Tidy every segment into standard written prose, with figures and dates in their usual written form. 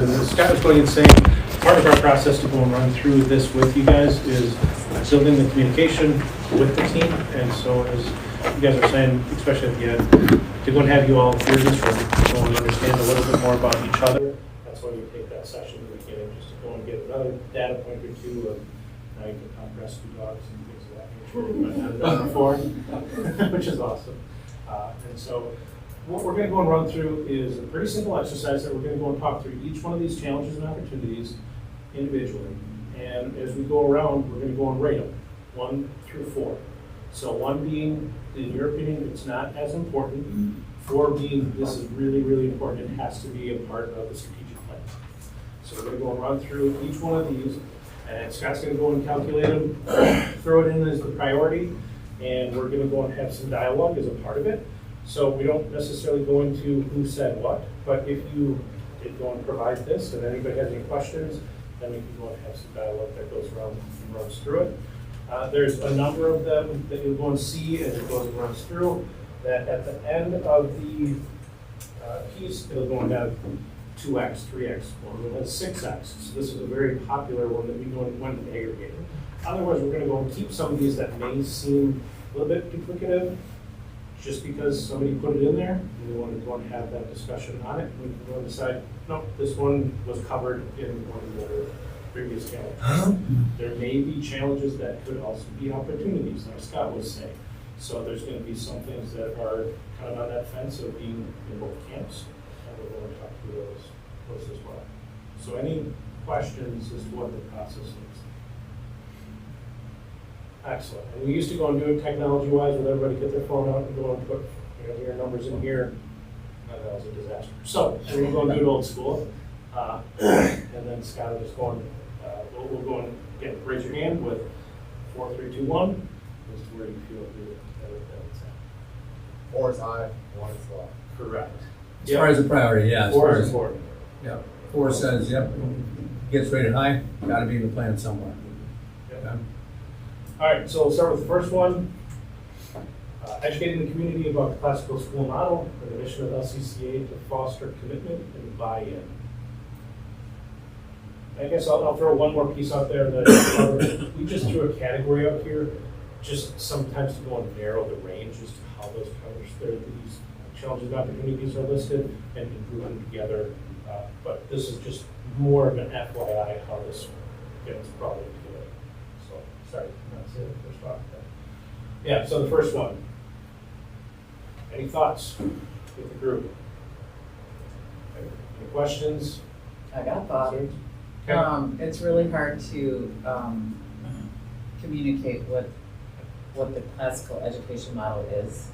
Scott was going and saying, part of our process to go and run through this with you guys is building the communication with the team. And so as you guys are saying, especially at the end, to go and have you all hear this room, go and understand a little bit more about each other. That's why we take that session at the beginning, just to go and get another data point or two of how you can hunt rescue dogs and things of that nature. But I've done before, which is awesome. And so what we're going to go and run through is a pretty simple exercise that we're going to go and talk through each one of these challenges and opportunities individually. And as we go around, we're going to go and rate them, 1 through 4. So 1 being, in your opinion, it's not as important. 4 being, this is really, really important. It has to be a part of the strategic plan. So we're going to go and run through each one of these. And Scott's going to go and calculate them, throw it in as the priority. And we're going to go and have some dialogue as a part of it. So we don't necessarily go into who said what, but if you did go and provide this and anybody has any questions, then we can go and have some dialogue that goes around and runs through it. There's a number of them that you'll go and see as it goes and runs through, that at the end of the piece, it'll go and have 2x, 3x, or it'll have 6x. So this is a very popular one that we go and want to aggregate. Otherwise, we're going to go and keep some of these that may seem a little bit duplicative, just because somebody put it in there, and we want to go and have that discussion on it. We can go and decide, no, this one was covered in one of the other previous challenges. There may be challenges that could also be opportunities, like Scott was saying. So there's going to be some things that are kind of on that fence of being in both camps, and we're going to talk through those as well. So any questions as to what the process is? Excellent. And we used to go and do it technology-wise, with everybody get their phone out and go and put your numbers in here. That was a disaster. So we're going to go and do it old school. And then Scott will just go and, we'll go and raise your hand with 4, 3, 2, 1 as to where you feel that it's at. 4 is high, 1 is low. Correct. As far as the priority, yeah. 4 is important. Yeah. 4 says, yep, gets rated high, got to be in the plan somewhere. Yep. Okay. All right, so we'll start with the first one. Educating the community about the classical school model and the mission of LCCA to foster commitment and buy-in. I guess I'll throw one more piece out there that we just threw a category out here, just sometimes to go and narrow the range as to how those these challenges and opportunities are listed and group them together. But this is just more of an FYI how this gets brought into it. So, sorry, not say the first thought. Yeah, so the first one. Any thoughts with the group? Any questions? I got a thought. Okay. It's really hard to communicate what the classical education model is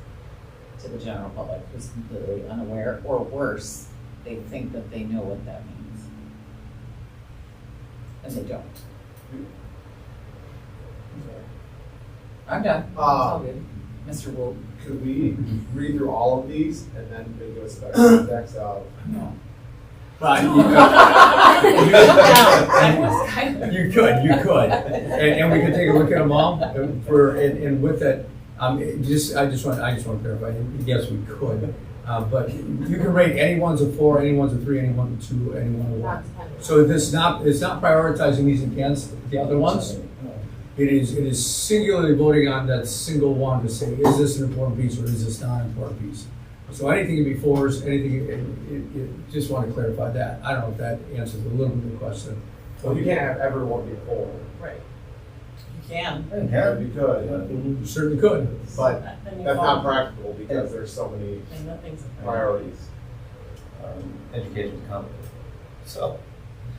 to the general public who's completely unaware, or worse, they think that they know what that means. And they don't. I'm done. It's all good. Mr. Wolf. Could we read through all of these and then maybe give us a better context of? No. But you could, and we could take a look at them all. And with that, I just want to clarify. Yes, we could, but you can rate any one's a 4, any one's a 3, any one's a 2, any one a 1. So it's not prioritizing these against the other ones. It is singularly voting on that single one to say, is this an important piece or is this not an important piece? So anything can be 4s, anything, just want to clarify that. I don't know if that answers a little bit of the question. Well, you can't have everyone be 4. Right. You can. Yeah, you could, You certainly could. but that's not practical because there's so many priorities. Education is complicated. So,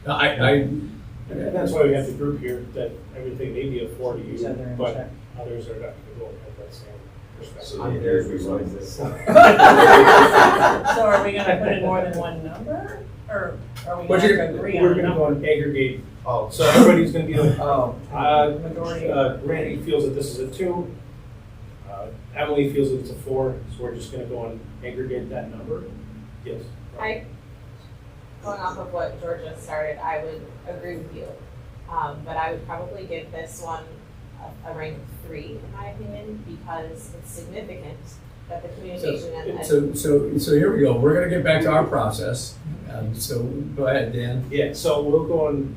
And that's why we have the group here, that everything may be a 4 to you, Each other in but check. others are not going to go and have that same perspective. So I'm very visualizing this. So are we gonna put in more than one number, or are we But gonna have to agree we're on a going to go number? and aggregate, Oh, so everybody's going to be like, Majority. Randy feels that this is a 2, Emily feels that it's a 4, so we're just going to go and aggregate that number. Yes. Going off of what Georgia started, I would agree with you. But I would probably give this one a rank of 3, in my opinion, because it's significant that the communication and So here we go. We're going to get back to our process, So go ahead, Dan. Yeah, so we'll go and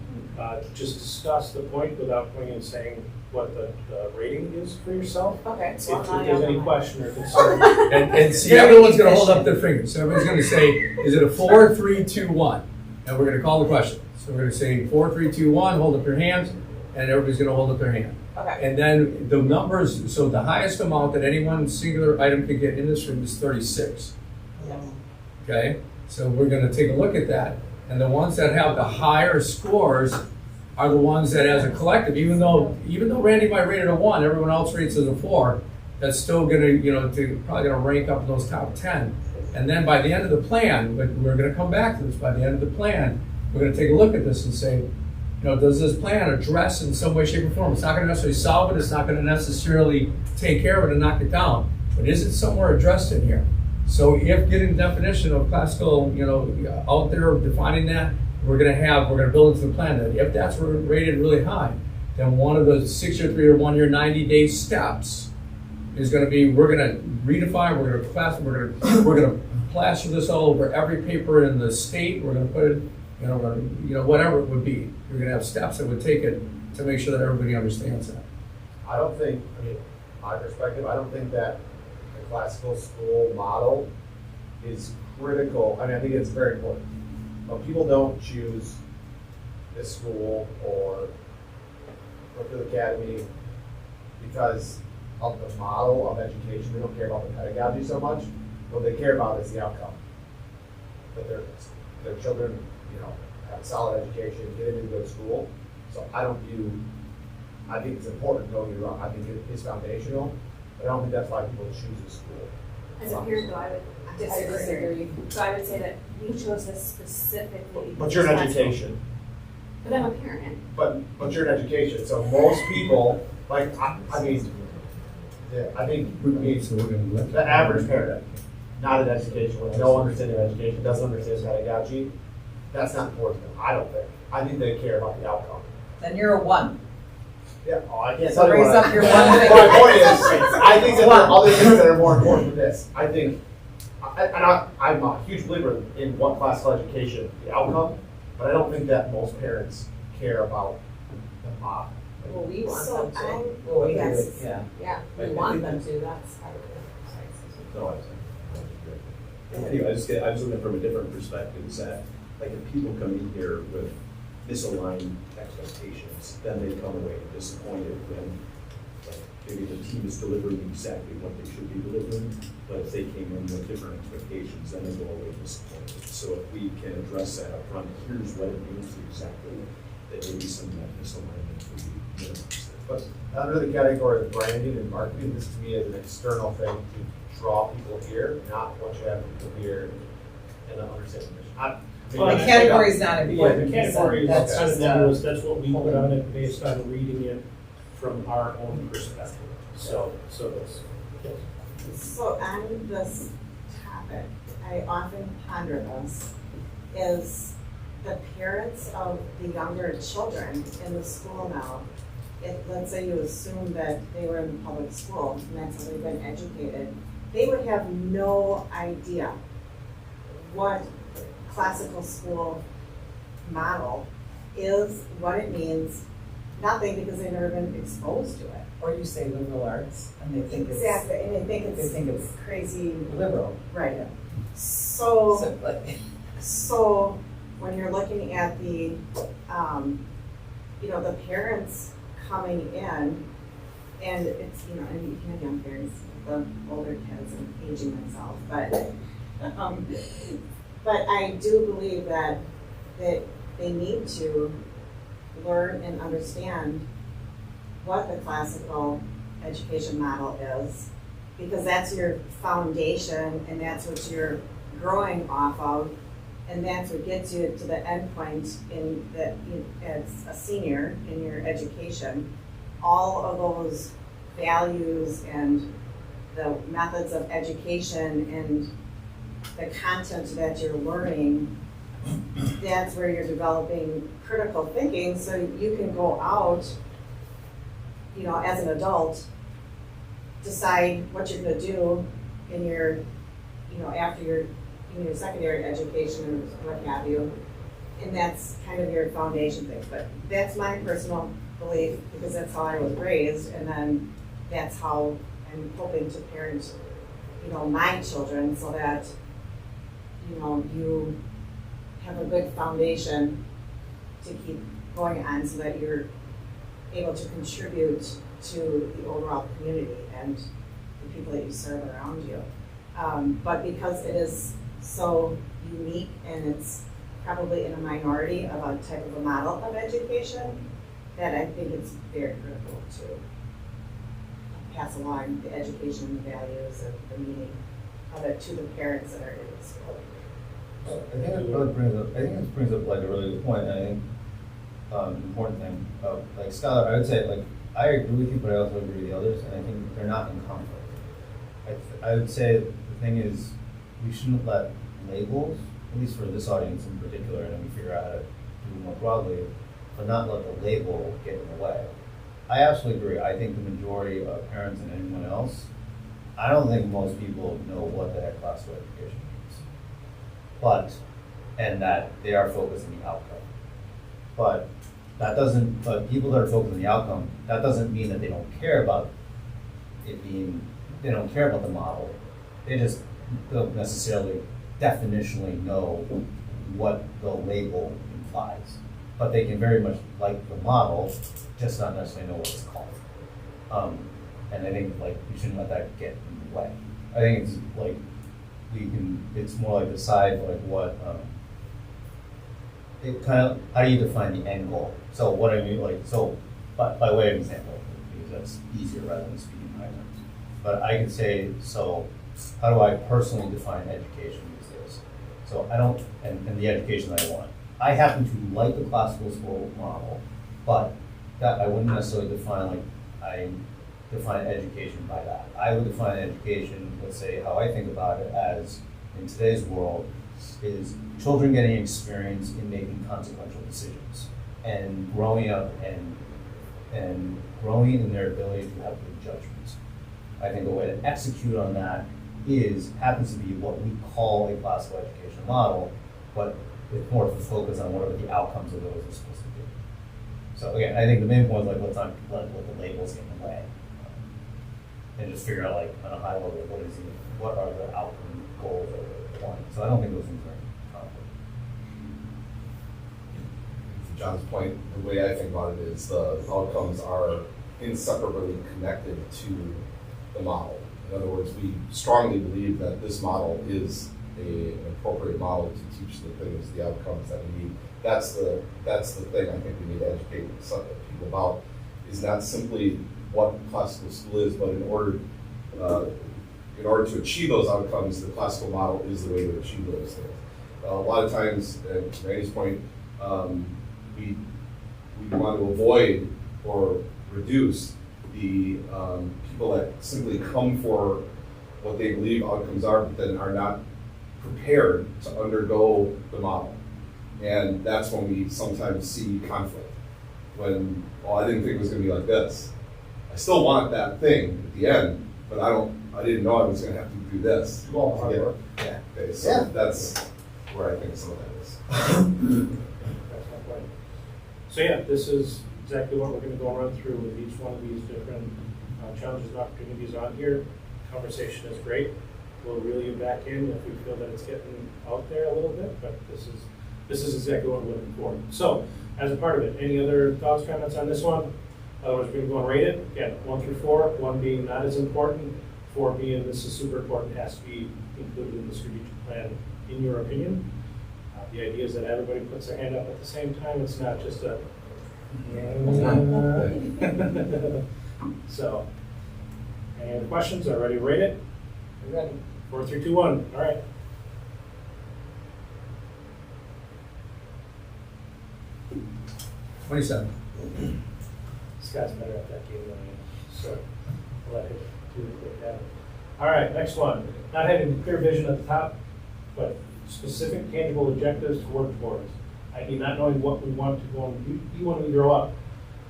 just discuss the point without going and saying what the rating is for yourself. Okay. If So I'm not there's the any only one. question or concern. And see, Very everyone's gonna hold up efficient. their fingers. So everyone's gonna say, is it a 4, 3, 2, 1? And we're gonna call the question. So we're gonna say 4, 3, 2, 1, hold up your hands, and everybody's gonna hold up their hand. Okay. And then the numbers, so the highest amount that any one singular item could get in this room is 36. Okay? So we're gonna take a look at that. And the ones that have the higher scores are the ones that as a collective, even though Randy might rate it a 1, everyone else rates it a 4, that's still gonna, probably gonna rank up in those top 10. And then by the end of the plan, but we're gonna come back to this, by the end of the plan, we're gonna take a look at this and say, does this plan address in some way, shape, or form? It's not gonna necessarily solve it, it's not gonna necessarily take care of it and knock it down, but is it somewhere addressed in here? So if getting the definition of classical, out there, defining that, we're gonna build into the plan that if that's rated really high, then one of the 6-year, 3-year, 1-year, 90-day steps is gonna be, we're gonna redefine, we're gonna plaster this all over every paper in the state, we're gonna put it, whatever it would be. We're gonna have steps that would take it to make sure that everybody understands that. I don't think, my perspective, I don't think that the classical school model is critical. I think it's very important. But people don't choose this school or Brookfield Academy because of the model of education. They don't care about the pedagogy so much. What they care about is the outcome. That their children, have a solid education, get into a good school. So I think it's important, don't get me wrong. I think it is foundational, but I don't think that's why people choose a school. As a parent, though, I would disagree. So I would say that we chose this specifically. But you're in because education. But I'm a parent. But you're in education, so most people, I think So we're gonna let the average parent, not in education, with no understanding of education, doesn't understand pedagogy, that's not important to them, I don't think. I think they care about the outcome. Then you're a 1. Yeah, I can't So tell you raise what up your one finger. My point is, I think that there are other things that are more important than this. I think, I'm a huge believer in what classical education, the outcome, but I don't think that most parents care about the model. Well, we want So them to. I'm, Well, we yes. do, yeah. Yeah, we want them to, that's part of it. No, anyway, I was looking at it from a different perspective, is that, if people come in here with misaligned expectations, then they come away disappointed when, maybe the team is delivering exactly what they should be delivering, but if they came in with different expectations, then they go away disappointed. So if we can address that up front, here's what it means exactly, that maybe some of that misalignment will be minimized. But under the category of branding and marketing, this to me is an external thing to draw people here, not what you have people here and understand the mission. Well, The category is not Yeah, important. the category That's is kind of just, nebulous, that's what we put on it based on reading it from our own perspective. So that's, yes. So on this topic, I often ponder this, is the parents of the younger children in the school now, if, let's say you assume that they were in public school and that's how they've been educated, they would have no idea what classical school model is, what it means, nothing, because they've never been exposed to it. Or you say liberal arts, and they think it's. Exactly, and they think They think it's crazy. liberal. Right. Yeah. So, like, so when you're looking at the, the parents coming in, and it's, and you can have young parents, the older kids, and aging myself, but I do believe that they need to learn and understand what the classical education model is, because that's your foundation and that's what you're growing off of, and that's what gets you to the end point as a senior in your education. All of those values and the methods of education and the content that you're learning, that's where you're developing critical thinking, so you can go out, as an adult, decide what you're gonna do in your, after you're secondary education and what have you. And that's kind of your foundation thing, but that's my personal belief because that's how I was raised, and then that's how I'm hoping to parent, my children so that, you have a good foundation to keep going on so that you're able to contribute to the overall community and the people that you serve around you. But because it is so unique and it's probably in a minority of a type of a model of education, that I think it's very critical to pass along the education and the values and the meaning of it to the parents that are in the school. I think it really brings up like a really good point, and I think important thing. Like Skylar, I would say like I agree with you, but I also agree with the others, and I think they're not in conflict. I would say the thing is we shouldn't let labels, at least for this audience in particular, and then we figure out how to do it more broadly, but not let the label get in the way. I absolutely agree. I think the majority of parents and anyone else, I don't think most people know what the heck classical education means. And that they are focused on the outcome. But people that are focused on the outcome, that doesn't mean that they don't care about they don't care about the model. They just don't necessarily definitionally know what the label implies. But they can very much like the model, just not necessarily know what it's called. And I think like we shouldn't let that get in the way. I think it's like it's more like decide like what it kind of how do you define the end goal? So what I mean by way of example, because that's easier rather than speaking high terms. But I could say, so how do I personally define education these days? So I don't and the education that I want. I happen to like the classical school model, but that I wouldn't necessarily define define education by that. I would define education, let's say how I think about it as in today's world, is children getting experience in making consequential decisions and growing up and growing in their ability to have good judgments. I think the way to execute on that happens to be what we call a classical education model, but with more of a focus on what are the outcomes of those are supposed to be. So again, I think the main point is like let's not let the labels get in the way, and just figure out like on a high level what are the outcome goals of the point. So I don't think those things are in conflict. To John's point, the way I think about it is the outcomes are inseparably connected to the model. In other words, we strongly believe that this model is an appropriate model to teach the things, the outcomes that we need. That's the thing I think we need to educate people about, is not simply what classical school is, but in order to achieve those outcomes, the classical model is the way to achieve those things. A lot of times, to Randy's point, we want to avoid or reduce the people that simply come for what they believe outcomes are, but then are not prepared to undergo the model. And that's when we sometimes see conflict. When, I didn't think it was going to be like this. I still want that thing at the end, but I didn't know I was going to have to do this. Yeah. Okay, so that's where I think some of that is. That's my point. So yeah, this is exactly what we're going to go run through with each one of these different challenges and opportunities on here. Conversation is great. We'll reel you back in if we feel that it's getting out there a little bit, but this is exactly what we're looking for. So, as a part of it, any other thoughts, comments on this one? Otherwise, we're going to go and rate it. Again, 1 through 4, 1 being not as important, 4 being this is super important, has to be included in the strategic plan, in your opinion. The idea is that everybody puts their hand up at the same time. It's not just a. So, any other questions? Are ready to rate it? We're ready. 4, 3, 2, 1. All right. $27. Scott's better at that game than I am, so I'll let him do the quick down. All right, next one. Not having clear vision at the top, but specific tangible objectives to work towards. i.e. not knowing what we want to go and be when we grow up.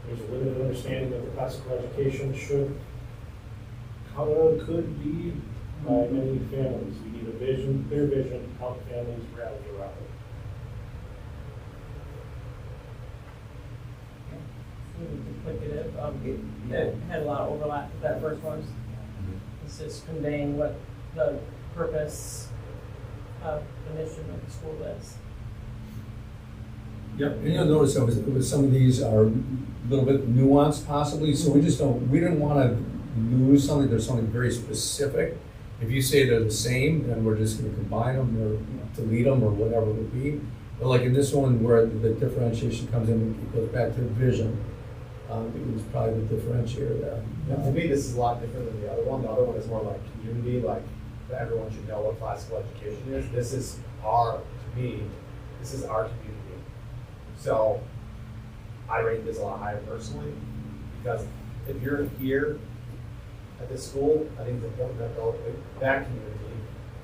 There's a limited understanding of the classical education could be by many families. We need a vision, clear vision, how families rally around it. Duplicative, it had a lot of overlap with that first one. It's just conveying what the purpose of the mission of the school is. Yep, and you'll notice that with some of these are a little bit nuanced possibly, so we didn't want to lose something, there's something very specific. If you say they're the same, then we're just going to combine them or delete them or whatever it would be. But like in this one where the differentiation comes in, it goes back to vision. It was probably the differentiator there. And to me, this is a lot different than the other one. The other one is more like community, like that everyone should know what classical education is. This is our community. So I rate this a lot higher personally, because if you're here at this school, I think it's important that that community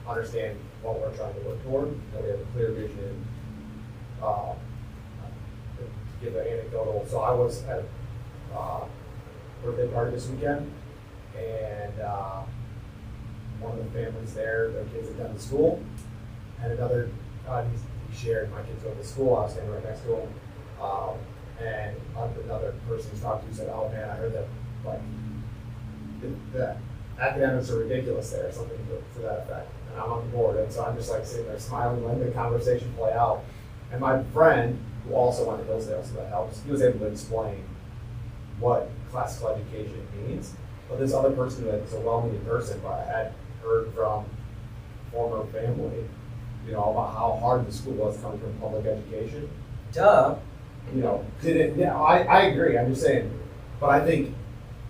understand what we're trying to work toward, that we have a clear vision. To give an anecdotal, so I was at a birthday party this weekend, and one of the families there, their kids had done to school, and another, he shared, my kids go to school, I was standing right next to him, and another person he's talked to said, oh man, I heard that, like, the academics are ridiculous there, something to that effect, and I'm on board, and so I'm just like sitting there smiling, letting the conversation play out, and my friend, who also went to Hillsdale, so that helps, he was able to explain what classical education means, but this other person who is a well-meaning person, but I had heard from former family, you know, about how hard the school was coming from public education. Duh. You know, I agree, I'm just saying, but I think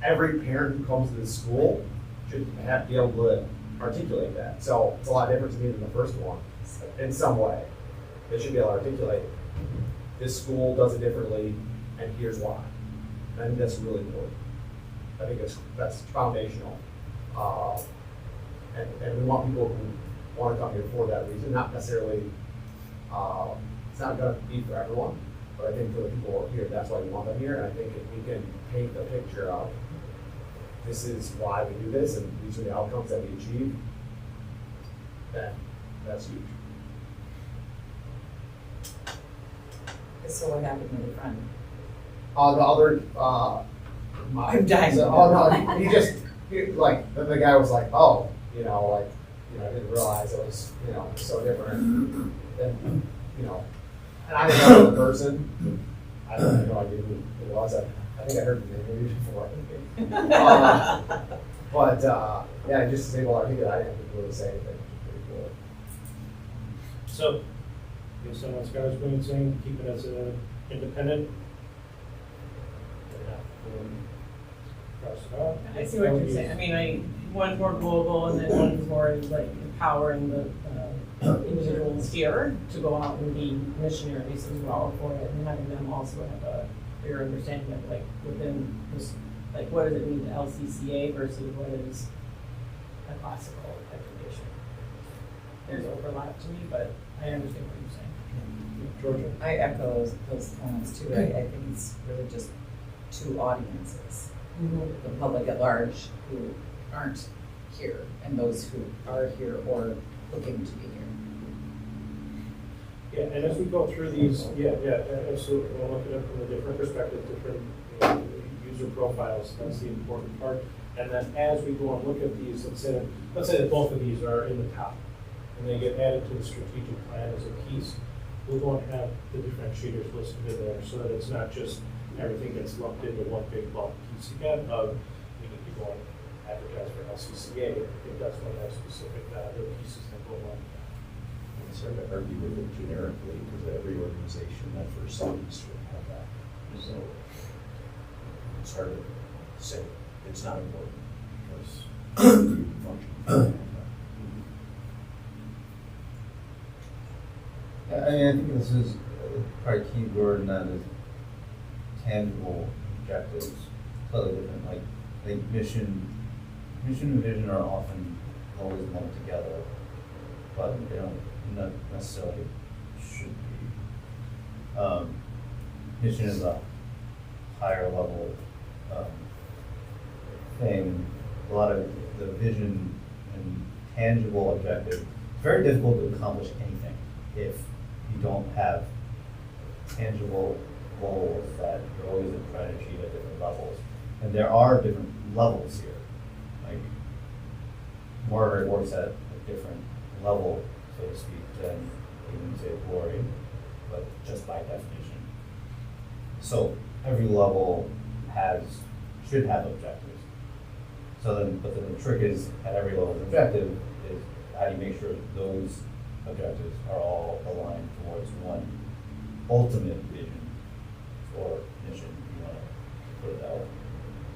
every parent who comes to this school should be able to articulate that. So it's a lot different to me than the first one, in some way. They should be able to articulate, this school does it differently, and here's why. And I think that's really important. I think that's foundational. And we want people who want to come here for that reason, not necessarily, it's not going to be for everyone, but I think for the people who are here, that's why we want them here. And I think if we can paint the picture of, this is why we do this, and these are the outcomes that we achieve, then that's huge. So what happened with your friend? The other, I'm dying to so, know. no, then the guy was like, oh, I didn't realize it was, so different. And, and I didn't know the person. I had no idea who it was. I think I heard the name maybe before. Yeah, just to say, well, I think I didn't really say anything. Pretty cool. So, if someone's got his point saying, keep it as an independent. Cross it out. I see what you're saying. I mean, one's more global and then one's more like empowering the individuals here to go out and be missionaries as well for it, and having them also have a clear understanding of like within this, like what does it mean to LCCA versus what is a classical education. There's overlap to me, but I understand what you're saying. Georgia? I echo those comments too. I think it's really just two audiences. The public at large who aren't here and those who are here or looking to be here. Yeah, and as we go through these, absolutely, we'll look at it from a different perspective, different user profiles, that's the important part. And then as we go and look at these, let's say that both of these are in the top, and they get added to the strategic plan as a piece, we'll go and have the differentiators listed in there so that it's not just everything gets lumped into one big bulk piece again of, we need to go and advertise for LCCA, it does want to have specific other pieces that go along. It's hard to argue with it generically, because every organization that first students would have that. So it's hard to say it's not important, because you function. I mean, I think this is probably a key word, and that is tangible objectives. Totally different. Like, I think mission and vision are often always lumped together, but they don't not necessarily should be. Mission is a higher level thing. A lot of the vision and tangible objective. It's very difficult to accomplish anything if you don't have tangible goals that you're always trying to achieve at different levels. And there are different levels here. Like, Margaret works at a different level, so to speak, than even say Lori, but just by definition. So every level should have objectives. So then, but then the trick is, at every level's objective is how do you make sure those objectives are all aligned towards one ultimate vision or mission, if you want to put it that way.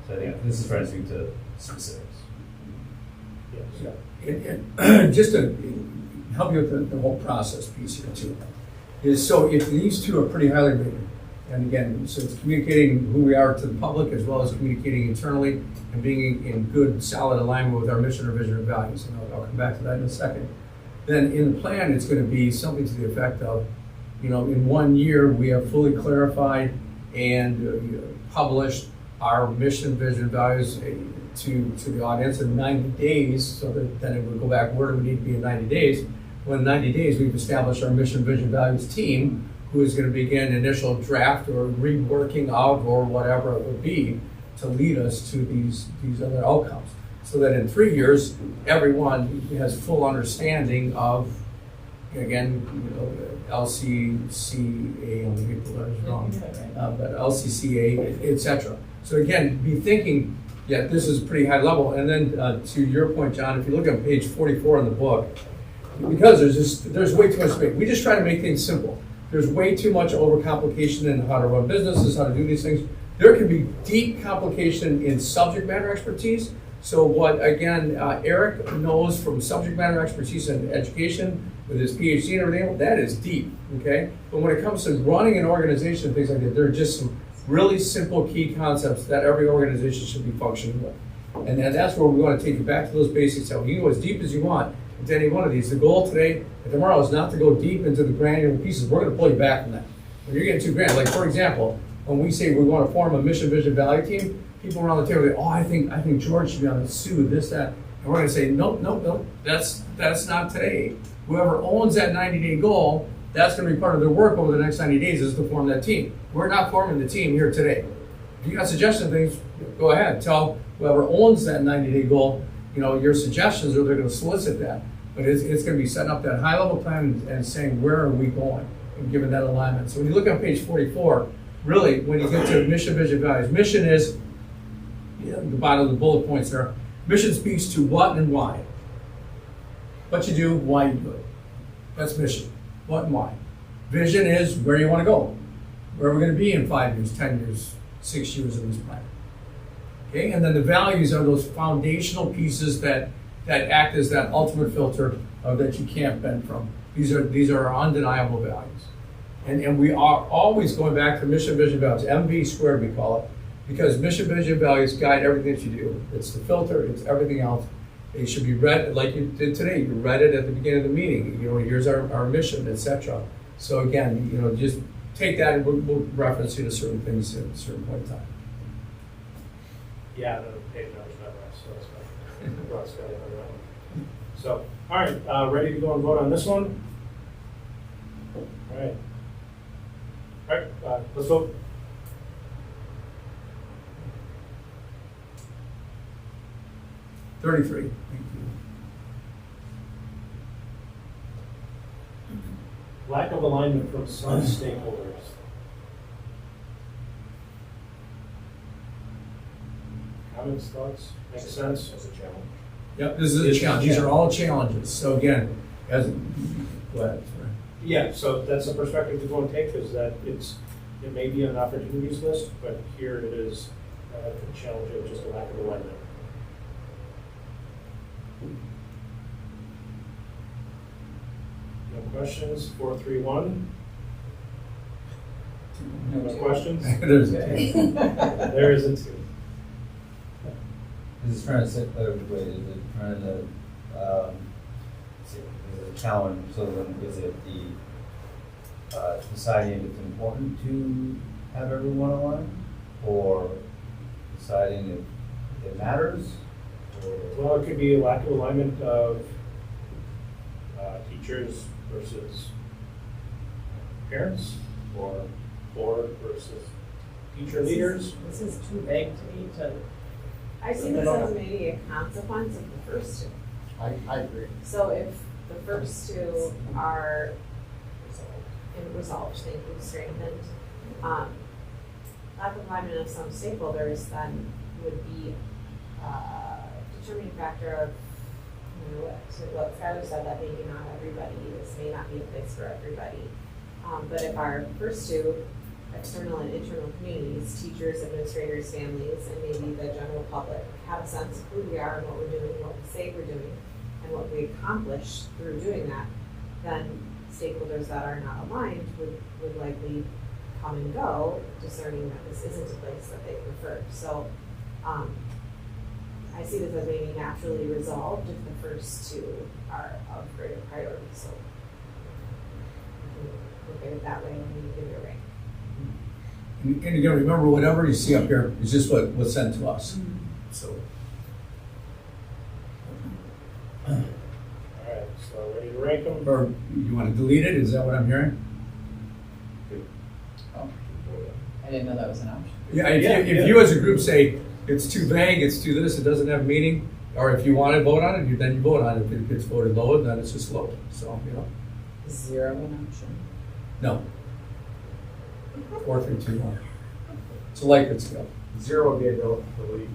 So I think this is trying to speak to specifics. Yes. And just to help you with the whole process piece here too, is so if these two are pretty highly rated, and again, so it's communicating who we are to the public as well as communicating internally and being in good, solid alignment with our mission or vision or values, and I'll come back to that in a second. Then in the plan, it's going to be something to the effect of, in 1 year, we have fully clarified and published our mission, vision, values to the audience in 90 days, so that then it would go back, where do we need to be in 90 days? Well, in 90 days, we've established our mission, vision, values team, who is going to begin initial draft or reworking of or whatever it would be to lead us to these other outcomes. So that in 3 years, everyone has full understanding of, again, LCCA, I'm going to get the letters wrong, but LCCA, etc. So again, be thinking, yeah, this is a pretty high level. And then to your point, John, if you look at page 44 in the book, because there's way too much space. We just try to make things simple. There's way too much overcomplication in how to run businesses, how to do these things. There can be deep complication in subject matter expertise. So what, again, Eric knows from subject matter expertise in education with his PhD and everything, that is deep, okay? But when it comes to running an organization and things like that, there are just some really simple key concepts that every organization should be functioning with. And that's where we want to take you back to those basics. So you can go as deep as you want into any one of these. The goal today and tomorrow is not to go deep into the granular pieces. We're going to pull you back from that. When you're getting too grand, like for example, when we say we want to form a mission, vision, value team, people around the table say, oh, I think George should be on the SUE, this, that. And we're going to say, nope, that's not today. Whoever owns that 90-day goal, that's going to be part of their work over the next 90 days is to form that team. We're not forming the team here today. If you got suggestions things, go ahead. Tell whoever owns that 90-day goal, your suggestions, or they're going to solicit that. But it's going to be setting up that high-level plan and saying, where are we going? And giving that alignment. So when you look on page 44, really, when you get to mission, vision, values, mission is, the bottom of the bullet points there, mission speaks to what and why. What you do, why you do it. That's mission. What and why. Vision is where you want to go. Where are we going to be in 5 years, 10 years, 6 years in this plan. Okay, and then the values are those foundational pieces that act as that ultimate filter that you can't bend from. These are our undeniable values. And we are always going back to mission, vision, values, MV squared we call it, because mission, vision, values guide everything that you do. It's the filter, it's everything else. It should be read like you did today. You read it at the beginning of the meeting. Here's our mission, etc. So again, just take that and we'll reference you to certain things at a certain point in time. Yeah, the page numbers memorized, so that's fine. Brought Scott in on that one. So, all right, ready to go and vote on this one? All right. All right, let's vote. $33. Thank you. Lack of alignment from some stakeholders. Comments, thoughts, make sense? As a challenge. Yep, this is a challenge. These are all challenges. So again, go ahead. Sorry. Yeah, so that's a perspective to go and take, is that it may be an opportunities list, but here it is a challenge of just a lack of alignment. No questions? 431. No questions? There's a two. There is a 2. Is it trying to set, wait, is it trying to, is it a challenge, so then is it the, deciding if it's important to have everyone aligned? Or deciding if it matters? Or, Well, it could be a lack of alignment of teachers versus parents, or board versus teacher leaders? This is too vague to me to, I see this as maybe a consequence of the first two. I agree. So if the first two are resolved, thank you, strengthened, lack of alignment of some stakeholders then would be a determining factor of, you know, what Skylar said, that maybe not everybody, this may not be a place for everybody. But if our first two, external and internal communities, teachers, administrators, families, and maybe the general public have a sense of who we are and what we're doing, what we say we're doing, and what we accomplish through doing that, then stakeholders that are not aligned would likely come and go, discerning that this isn't a place that they prefer. So I see this as maybe naturally resolved if the first two are of greater priority. So you can look at it that way and you give it a rank. And again, remember, whatever you see up here is just what was sent to us. So. All right, so ready to rank them? Or you want to delete it? Is that what I'm hearing? Oh, I didn't know that was an option. Yeah, if you as a group say it's too vague, it's too this, it doesn't have meaning, or if you want to vote on it, then you vote on it. If it gets voted low, then it's just low. So, you know. Is 0 an option? No. 4, 3, 2, 1. It's a Likert scale. 0 would be a delete.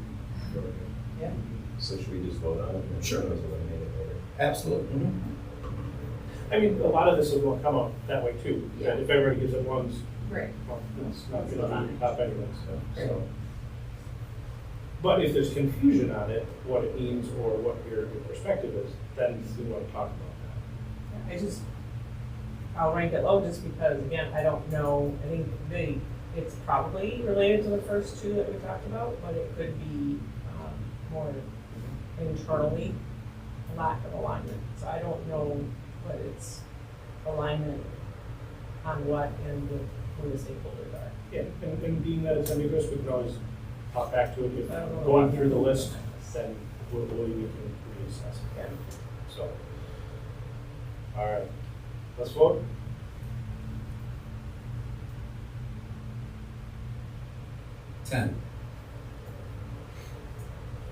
Yeah. So should we just vote on it? And Sure. eliminate it later? Absolutely. I mean, a lot of this will come out that way too. Yeah. If everybody gives it ones, Right. well, it's not gonna be top anyway, so. Right. But if there's confusion on it, what it means or what your perspective is, then we want to talk about I'll rank it low just because, again, I don't know, I think it's probably related to the first two that we talked about, but it could be more internally, a lack of alignment. So I don't know what it's alignment on what and who the stakeholders are. that. Yeah, and being that it's ambiguous, we can always talk back to it. If I don't know. going through the list, then we can reassess again. So, all right, let's vote. Ten.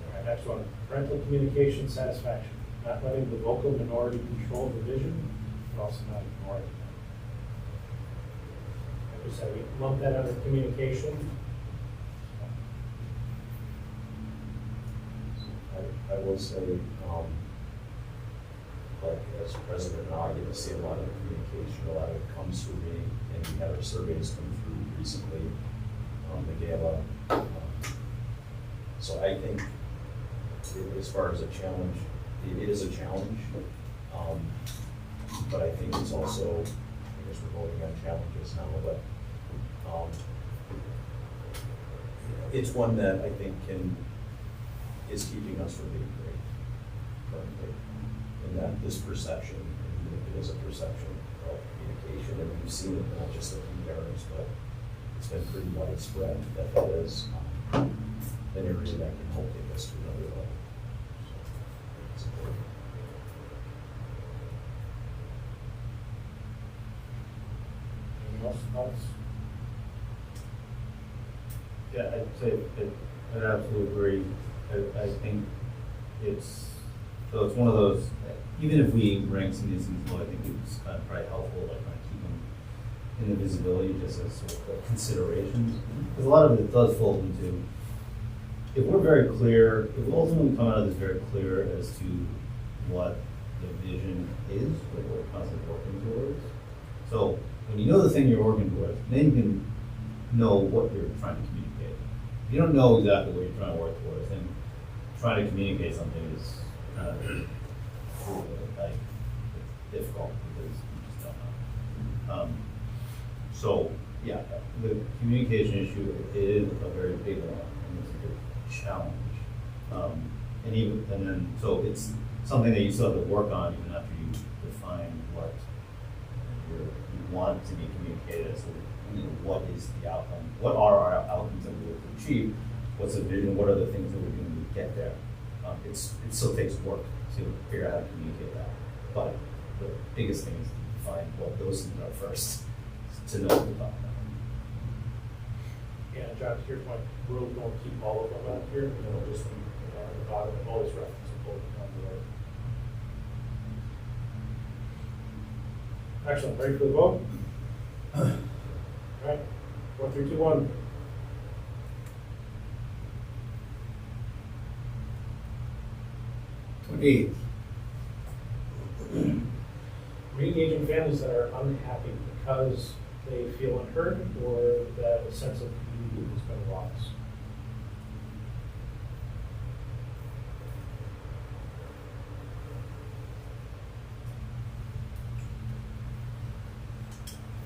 All right, next one, parental communication satisfaction, not letting the vocal minority control the vision, but also not ignoring them. Like we said, we lump that under communication. I will say, like as president now, I get to see a lot of communication, a lot of it comes through me, and we had our surveys come through recently, the gala. So I think as far as a challenge, it is a challenge, but I think it's also, I guess we're voting on challenges now, but it's one that I think is keeping us from being great currently. And that this perception, it is a perception of communication, and we've seen it not just with parents, but it's been pretty widespread that is an area that can help take us to another level. So, Anyone else thoughts? Yeah, I'd say, I'd absolutely agree. I think it's one of those, even if we rank some of these things low, I think it's kind of probably helpful, like, kind of keep them in the visibility just as sort of considerations. Because a lot of it does fold into, if we're very clear, if we ultimately come out of this very clear as to what the vision is, what we're constantly working towards. So when you know the thing you're working towards, then you can know what you're trying to communicate. If you don't know exactly what you're trying to work towards, then trying to communicate something is kind of like difficult because you just don't know. So yeah, the communication issue is a very big one, and it's a big challenge. So it's something that you still have to work on even after you define what you want to be communicated as. What is the outcome? What are our outcomes that we want to achieve? What's the vision? What are the things that we're doing to get there? It still takes work to figure out how to communicate that. But the biggest thing is to define what those things are first, to know what we're talking about. Yeah, John, to your point, we're going to keep all of them out here, and it'll just be, at the bottom, and always reference the bullet on the right. Excellent, ready for the vote? All right, 4, 3, 2, 1. Eight. Re-engaging families that are unhappy because they feel unheard or that a sense of community has been lost.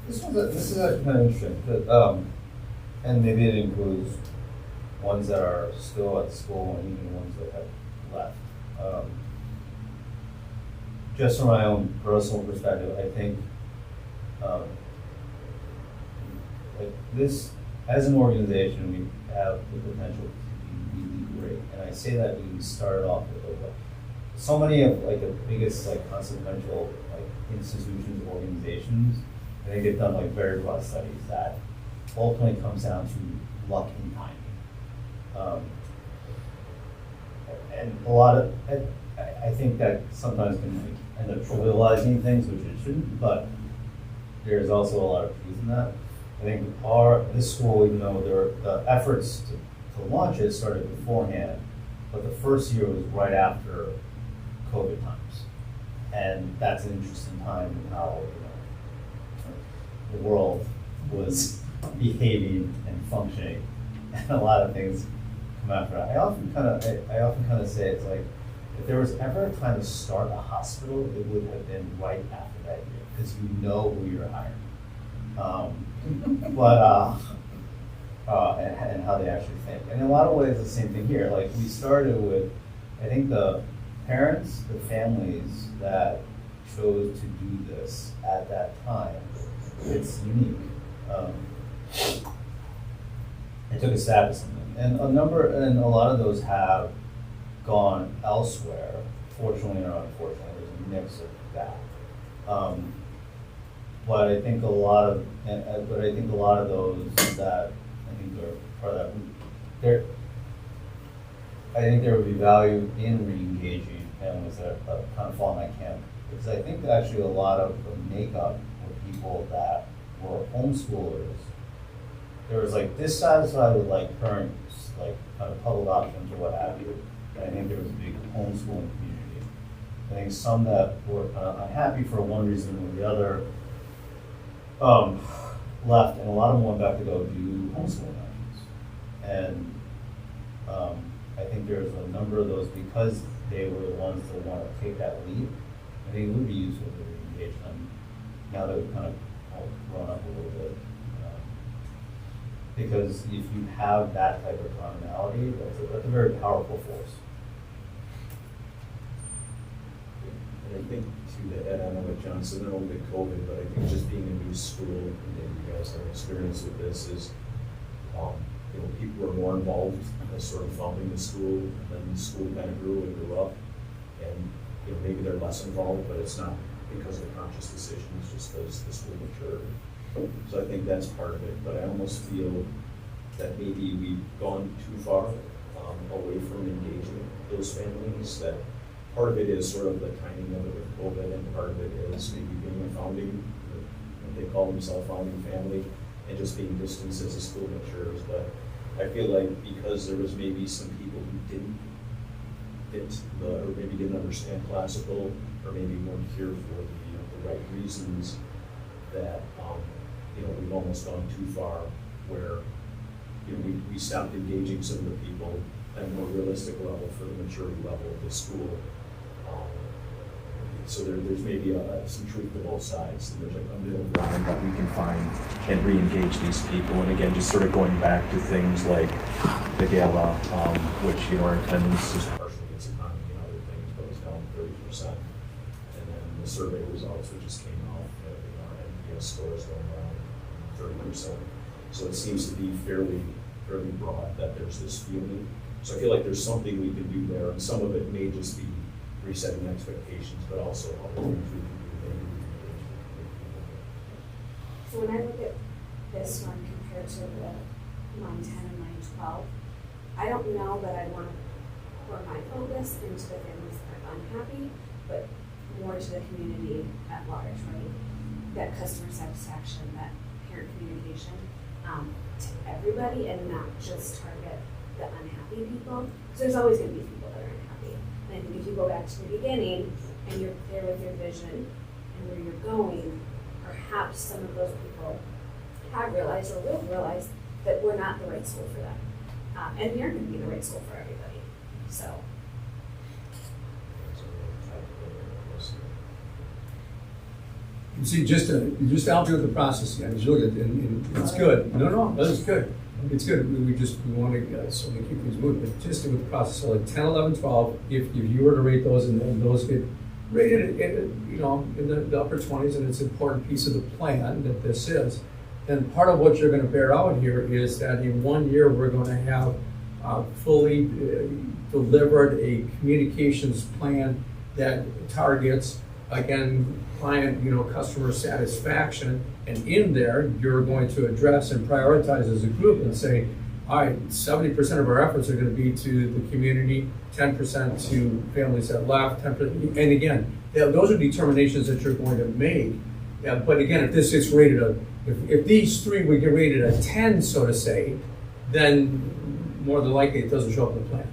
This is actually kind of interesting, but, and maybe it includes ones that are still at school and even ones that have left. Just from my own personal perspective, I think, like this, as an organization, we have the potential to be really great. And I say that because we started off with like, so many of like the biggest like consequential like institutions, organizations, I think they've done like very broad studies that ultimately comes down to luck and timing. And a lot of, I think that sometimes can like end up trivializing things, which it shouldn't, but there's also a lot of truth in that. I think this school, even though the efforts to launch it started beforehand, but the first year was right after COVID times. And that's an interesting time in how, the world was behaving and functioning, and a lot of things come after that. I often kind of say it's like, if there was ever a time to start a hospital, it would have been right after that year, because you know who you're hiring. And how they actually think. And in a lot of ways, the same thing here. Like, we started with, I think the parents, the families that chose to do this at that time, it's unique. It took a stab at something. And a lot of those have gone elsewhere, fortunately or unfortunately. There's a mix of that. But I think a lot of those that I think are part of that, I think there would be value in re-engaging families that kind of fall in that camp, because I think that actually a lot of the makeup were people that were homeschoolers. There was like dissatisfied with like current like kind of public options or what have you. And I think there was a big homeschooling community. I think some that were kind of unhappy for one reason or the other left, and a lot of them went back to go do homeschooling options. And I think there's a number of those, because they were the ones that want to take that lead. I think it would be useful to re-engage them now that we've kind of grown up a little bit. Because if you have that type of commonality, that's a very powerful force. And I think too, that I don't know what John said, not only with COVID, but I think just being a new school, and you guys have experience with this, is people were more involved in sort of founding the school, and then the school kind of grew and grew up, and maybe they're less involved, but it's not because of a conscious decision, it's just because the school matured. So I think that's part of it, but I almost feel that maybe we've gone too far away from engaging those families. That part of it is sort of the timing of it with COVID, and part of it is maybe being a founding, they call themselves founding family, and just being distanced as the school matures. But I feel like because there was maybe some people who didn't fit or maybe didn't understand classical, or maybe weren't here for the right reasons, that we've almost gone too far where we stopped engaging some of the people at a more realistic level for the maturity level of the school. So there's maybe some truth to both sides, and there's like a middle ground that we can find and re-engage these people. And again, just sort of going back to things like the gala, which our attendance just partially gets economy and other things, but it was down 30%. And then the survey results, which just came out, our NPS scores going around 30%. So it seems to be fairly broad that there's this feeling. So I feel like there's something we can do there, and some of it may just be resetting expectations, but also other things we can do So when I look at this one compared to the line 10 and line 12, I don't know that I want to pour my focus into the families that are unhappy, but more to the community at large, right? That customer satisfaction, that parent communication, to everybody and not just target the unhappy people. Because there's always going to be people that are unhappy. And I think if you go back to the beginning and you're clear with your vision and where you're going, perhaps some of those people have realized or will realize that we're not the right school for them. And we aren't going to be the right school for everybody. So. You see, just to help you with the process, yeah, you look at it, and it's good. No, that's good. It's good. We want to so we keep things moving. But just with the process, so like 10, 11, 12, if you were to rate those and then those get rated in the upper 20s, and it's an important piece of the plan that this is, then part of what you're going to bear out here is that in 1 year we're going to have fully delivered a communications plan that targets, again, client, customer satisfaction, and in there, you're going to address and prioritize as a group and say, all right, 70% of our efforts are going to be to the community, 10% to families that left, 10%, and again, those are determinations that you're going to make. Yeah, but again, if this gets rated if these three would get rated a 10, so to say, then more than likely it doesn't show up in the plan.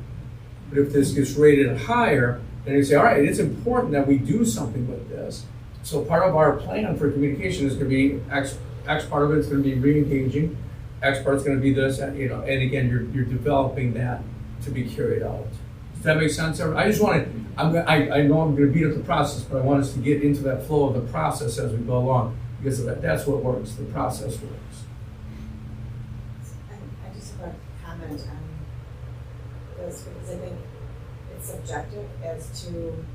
But if this gets rated higher, then you say, all right, it's important that we do something with this. So part of our plan for communication is going to be X part of it is going to be re-engaging, X part is going to be this, and again, you're developing that to be carried out. Does that make sense? I just want to, I know I'm going to beat up the process, but I want us to get into that flow of the process as we go along, because that's what works, the process works. I just have a comment on this, because I think it's subjective as to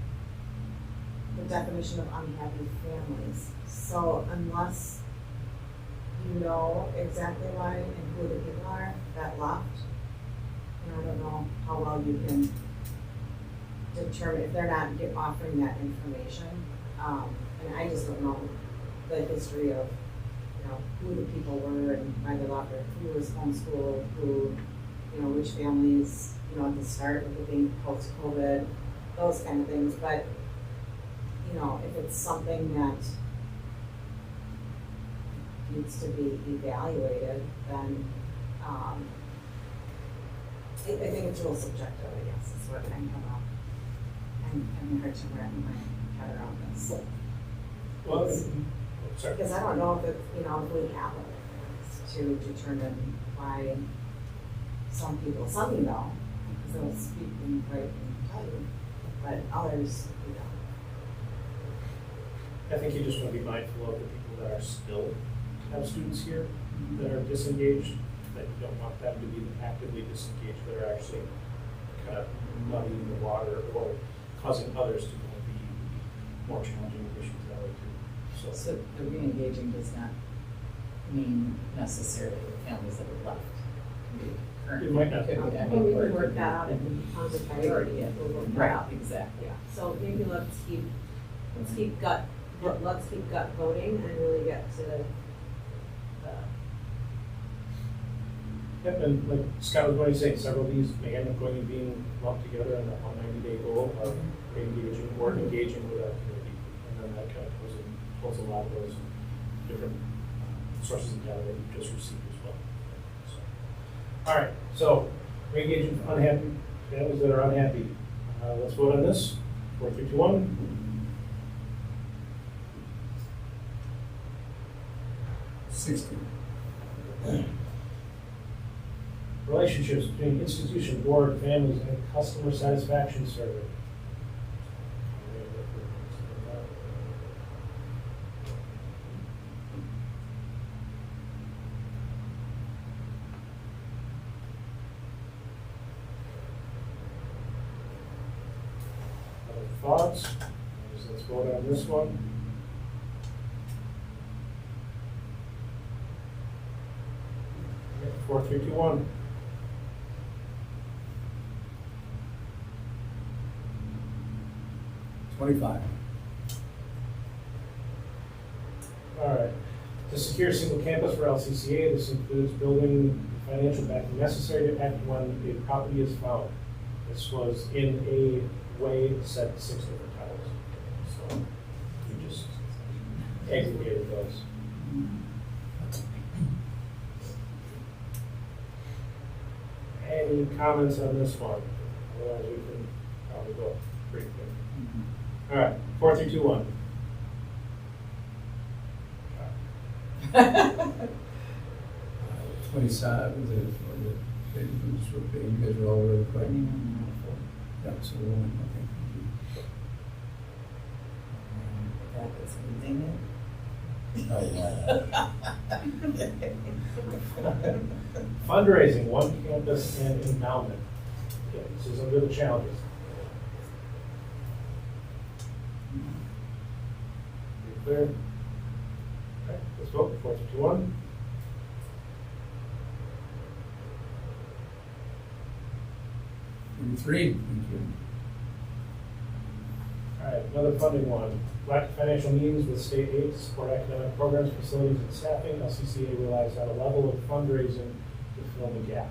the definition of unhappy families. So unless you know exactly why and who the people are that left, I don't know how well you can determine if they're not offering that information. And I just don't know the history of who the people were and why they left, or who was homeschooled, who, which families, at the start with it being post-COVID, those kind of things. But if it's something that needs to be evaluated, then I think it's real subjective, I guess, is what I'm having a hard time wrapping my head around this. Well, sorry. Because I don't know if it's, if we have it to determine why some people know, because they'll speak and write and tell you, but others, I think you just want to be mindful of the people that are still have students here that are disengaged, that you don't want them to be actively disengaged, that are actually kind of muddying the water or causing others to be more challenging issues that way too. So the re-engaging does not mean necessarily the families that have left. It might not. Well, we can work that out if it becomes a priority, if we'll work that out. Right, exactly. Yeah, so maybe let's keep gut voting and really get to the. Yep, and like Scott was going to say, several of these may end up going and being lumped together in the 190-day goal of engaging or engaging with our community. And then that kind of goes and pulls a lot of those different sources of data that you just received as well. So, all right, so re-engaging unhappy families that are unhappy. Let's vote on this. 4, 3, 2, 1. 60. Relationships between institution, board, families, and customer satisfaction survey. Other thoughts? Let's vote on this one. Okay, 4, 3, 2, 1. 25. All right. To secure a single campus for LCCA, this includes building financial backing necessary to act when a property is found. This was in a way said 6 different times. So we just aggregated those. Any comments on this one? Otherwise, we can probably go pretty quick. All right, 4, 3, 2, 1. 27, you guys are all really quick. Yeah, so we're on, That is amazing. okay. Oh, yeah. Fundraising, one campus and endowment. Okay, this is under the challenges. Be clear? Okay, let's vote. 4, 3, 2, 1. Three. Thank you. All right, another funding one. Lack of financial means with state aid to support academic programs, facilities, and staffing. LCCA relies on a level of fundraising to fill the gap.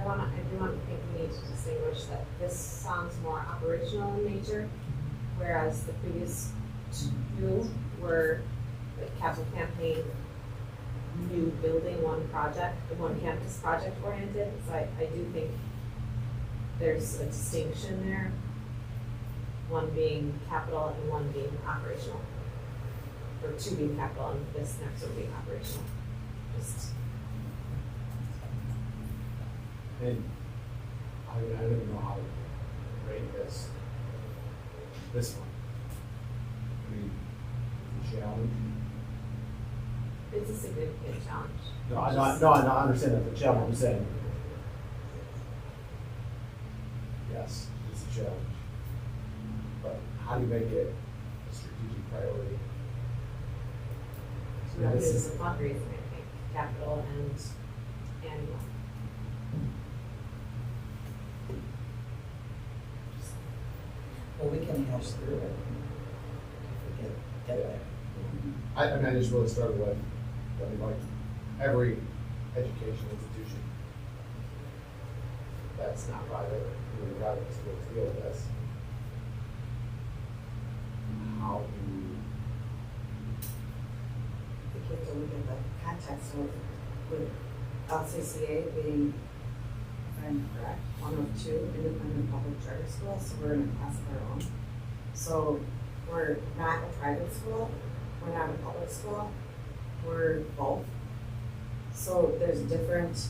I do want to think we need to distinguish that this sounds more operational in nature, whereas the previous two were the capital campaign, new building, one project, one campus project oriented. So I do think there's a distinction there, one being capital and one being operational. Or two being capital and this next one being operational. Just And I don't even know how to rate this one. I mean, challenge. it's a significant challenge. No, I understand that the challenge. I'm saying, yes, it's a challenge. But how do you make it a strategic priority? So that is a fundraising, I think, capital and annual. Well, we can hash through it if we get there. I mean, I just really started with, I mean, like, every education institution that's not private, even private schools deal with this. How do you, I think you have to look at the context of, with LCCA being, if I'm correct, one of 2 independent public charter schools, so we're in a class of our own. So we're not a private school, we're not a public school, we're both. So there's different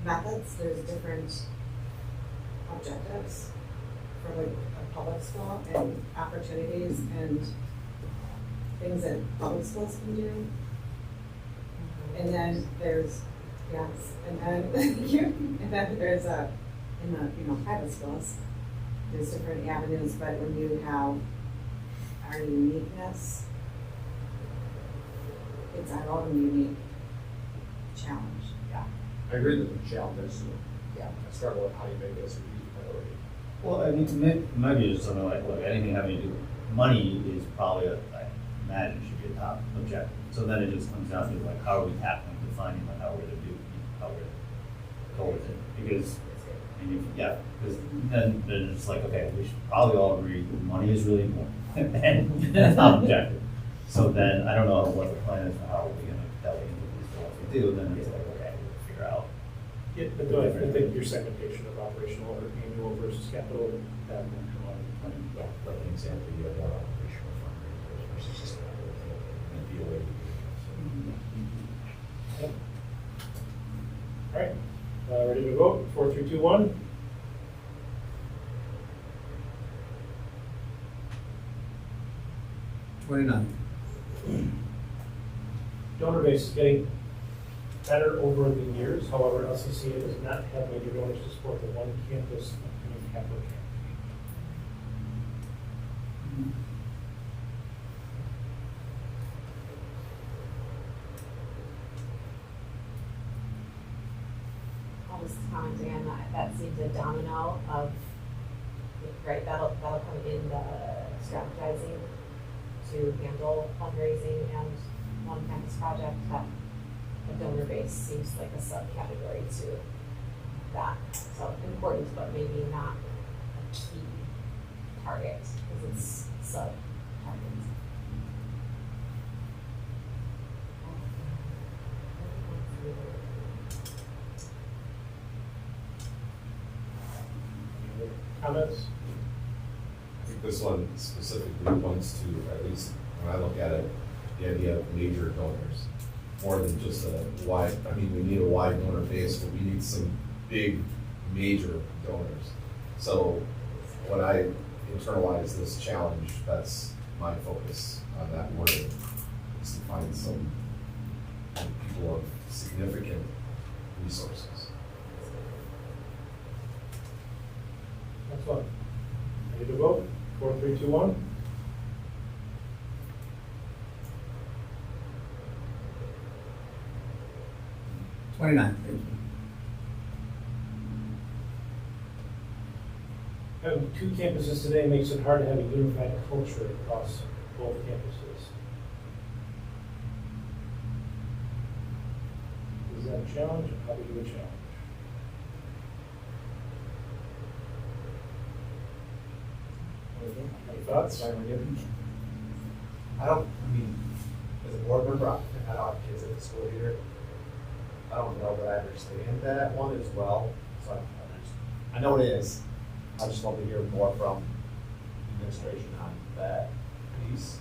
methods, there's different objectives for like a public school and opportunities and things that public schools can do. And then there's, yes, and then, and then there's in the, private schools, there's different avenues, but when you have our uniqueness, it's our own unique challenge. I agree that the challenge is, Yeah. I struggle with how you make it a strategic priority. Well, I mean, maybe just something like, look, anything having to do with money is probably, I imagine, should be a top objective. So then it just comes down to like, how are we tackling, defining like how we're going to do, how we're going to go with it. Because, because then it's like, okay, we should probably all agree money is really important and that's not objective. So then I don't know what the plan is for how we're going to delve into these, but once we do, then it's like, okay, we'll figure out. Yeah, but I think your segmentation of operational or annual versus capital, that will come out of the plan. Like an example, you have more operational fundraisers versus just another thing, and be a way to do it. Yep. All right, ready to vote? 4, 3, 2, 1. Donor base is getting better over the years. However, LCCA does not have major donors to support the one campus upcoming capital campaign. I'll just comment again, that seems a domino of right, that'll come in the strategizing to handle fundraising and one campus project, that a donor base seems like a subcategory to that. So important, but maybe not a key target, because it's sub-targets. Comments? I think this one specifically points to, at least when I look at it, the idea of major donors. More than just a wide, I mean, we need a wide donor base, but we need some big, major donors. So when I internalize this challenge, that's my focus on that wording, is to find some people of significant resources. Excellent. Ready to vote? 4, 3, 2, 1. Having 2 campuses today makes it hard to have a unified culture across both campuses. Is that a challenge? Probably a challenge. Any thoughts? I mean, as a board member, I've had our kids at the school here. I don't know that I understand that one as well, so I know it is. I just love to hear more from the administration on that piece.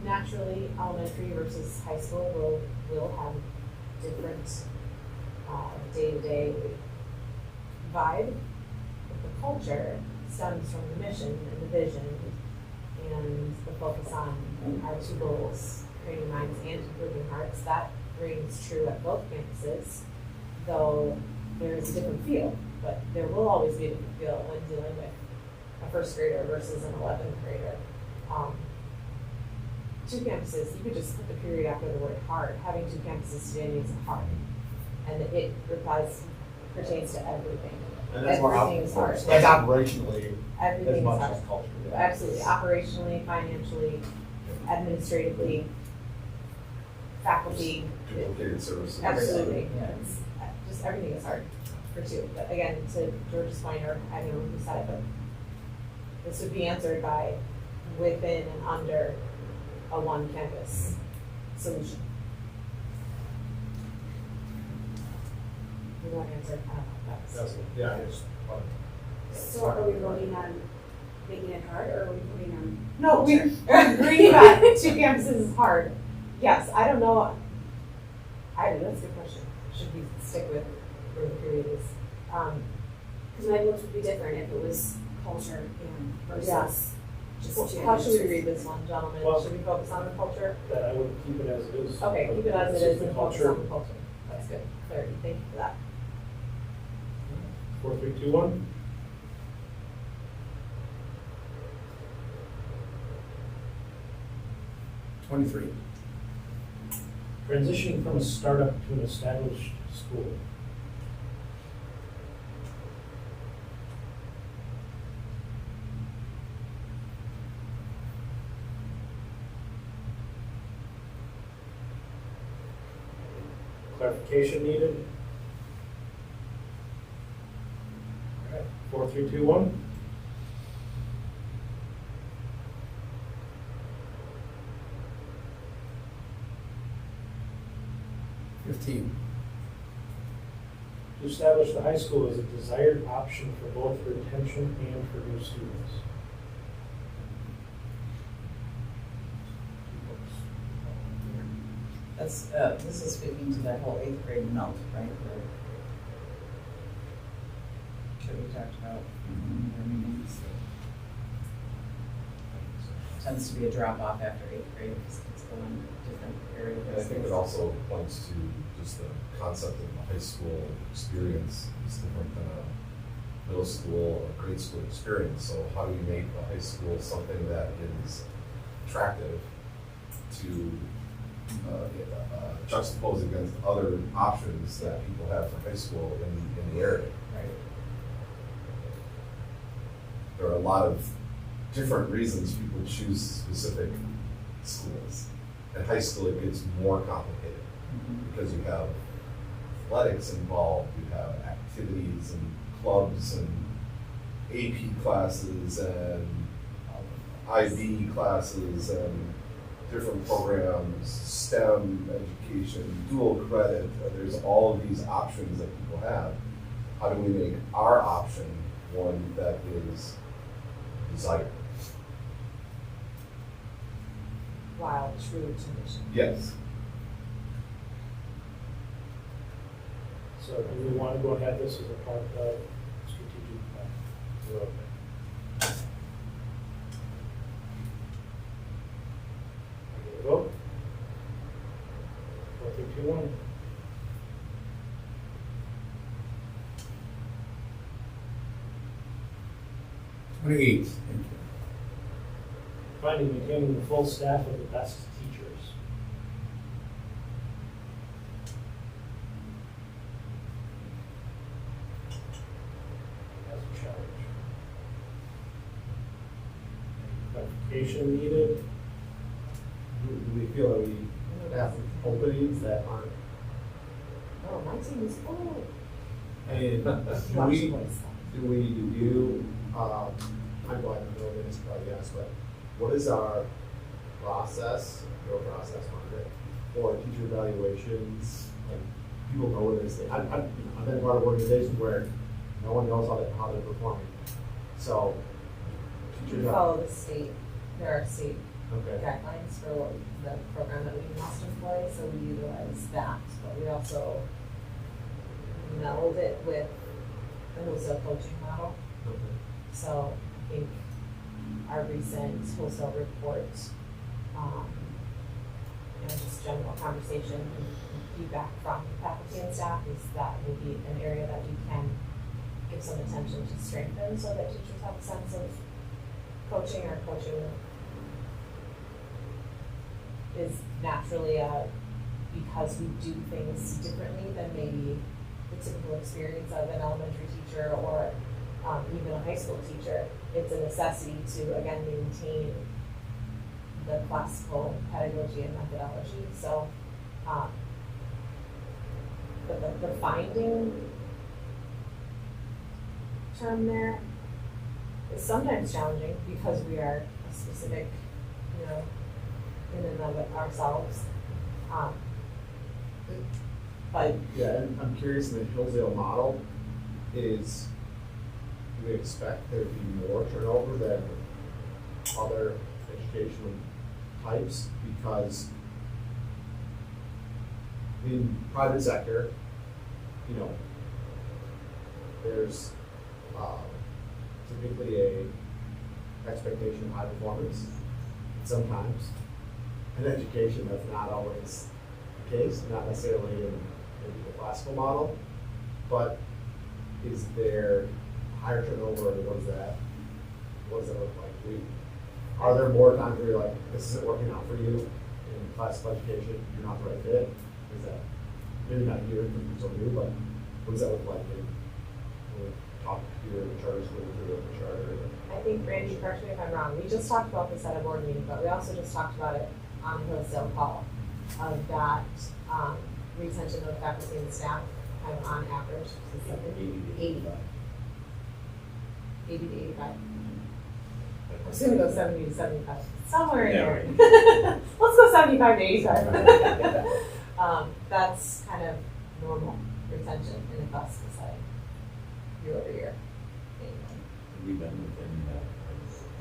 Naturally, elementary versus high school will have different day-to-day vibe, but the culture stems from the mission and the vision and the focus on our 2 goals, creating minds and improving hearts. That rings true at both campuses, though there is a different feel, but there will always be a different feel when dealing with a 1st grader versus an 11th grader. 2 campuses, you could just put the period after the word hard. Having 2 campuses today makes it hard. And it pertains to everything. And that's Everything is hard. That's operationally as Everything is much hard. as culture. Absolutely, operationally, financially, administratively, faculty. Duplicated services. Absolutely. Yeah. It's, just everything is hard for 2. But again, to George's point, or I don't know who said it, but this would be answered by within and under a 1 campus solution. You want to answer kind of that? Yeah, I just. So are we voting on making it hard, or are we voting on? No, we agree that 2 campuses is hard. Yes, I don't know. That's a good question. Should we stick with where the period is? Because my votes would be different if it was culture and versus just Well, 2. how should we read this one, gentlemen? Well- Should we focus on the culture? That I would keep it as it is. Okay, keep it as it It's is the and focus culture. on the culture. That's good. Clarity. Thank you for that. 4, 3, 2, 1. Transitioning from a startup to an established school. Clarification needed? All right, 4, 3, 2, 1. To establish the high school as a desired option for both retention and for new students. That's, this is speaking to that whole 8th grade melt, right? Where we talked about in our meetings. Tends to be a drop off after 8th grade because kids go in different areas. And I think it also points to just the concept of the high school experience is different than a middle school or grade school experience. So how do we make the high school something that is attractive to juxtaposed against other options that people have for high school in the area. Right. There are a lot of different reasons people choose specific schools. In high school, it gets more complicated because you have athletics involved, you have activities and clubs and AP classes and IB classes and different programs, STEM education, dual credit. There's all of these options that people have. How do we make our option one that is desired? While true to mission. Yes. So do we want to go ahead this as a part of strategic roadmap? Ready to vote? 4, 3, 2, 1. Thank you. Finding maintaining the full staff of the best teachers. That's a challenge. Clarification needed. Do we feel that we have openings that aren't, Oh, my team is full. and do we do, I'm going to know this, probably yes, but what is our process, your process, Margaret, for teacher evaluations? Like, people know what it is. I've been part of organizations where no one knows how they're performing. So, We teachers are, follow the state, there are state okay, guidelines for the program that we must employ, so we utilize that. But we also meld it with the wholesale coaching model. okay. So I think our recent wholesale report, just general conversation and feedback from faculty and staff is that will be an area that we can give some attention to strengthen so that teachers have a sense of coaching or coaching is naturally because we do things differently than maybe the typical experience of an elementary teacher or even a high school teacher. It's a necessity to, again, maintain the classical pedagogy and methodology. So, but the finding term there is sometimes challenging because we are a specific, in and of it ourselves. But Yeah, and I'm curious, in the Hillsdale model, do we expect there to be more turnover than other educational types? Because in private sector, there's typically a expectation of high performance. Sometimes in education, that's not always the case, not necessarily in maybe the classical model, but is there higher turnover? What does that look like? Are there more times where you're like, this isn't working out for you in classical education, you're not the right fit? Is that maybe not here from some of you, but what does that look like when we talk to your charter schools or the charter? I think, Randy, correct me if I'm wrong, we just talked about this at a board meeting, but we also just talked about it on Hillsdale call of that retention of faculty and staff kind of on average, 80 to 85. I'm just gonna go 70 to 75, somewhere in there. Let's go 75 to 85. That's kind of normal retention in a classical setting, year over year. We've been within that.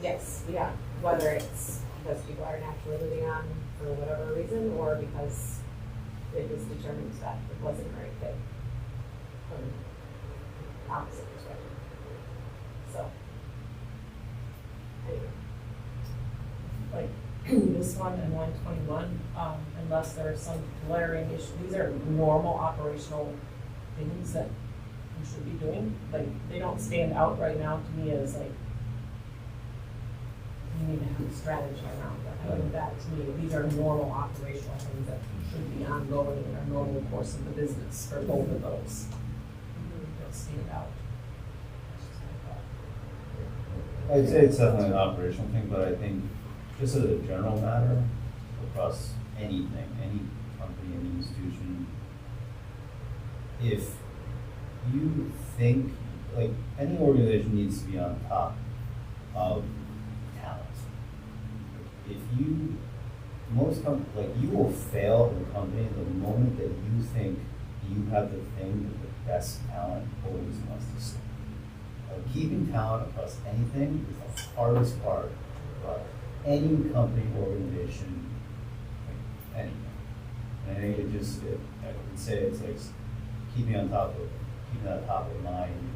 Yes, yeah, whether it's because people are naturally moving on for whatever reason, or because it was determined that it wasn't the right fit from the opposite perspective. So, anyway. Like this one and 121, unless there are some glaring issues, these are normal operational things that we should be doing. Like, they don't stand out right now to me as like you need to have a strategy around that. I think that, to me, these are normal operational things that should be ongoing in our normal course of the business for both of those. They'll stand out. I'd say it's definitely an operational thing, but I think just as a general matter, across anything, any company, any institution, if you think, like, any organization needs to be on top of talent. If you, like, you will fail in a company the moment that you think you have the thing that the best talent always wants to see. Like, keeping talent across anything is the hardest part of any company, organization, like anything. And I think I would say it's like keeping that top of mind,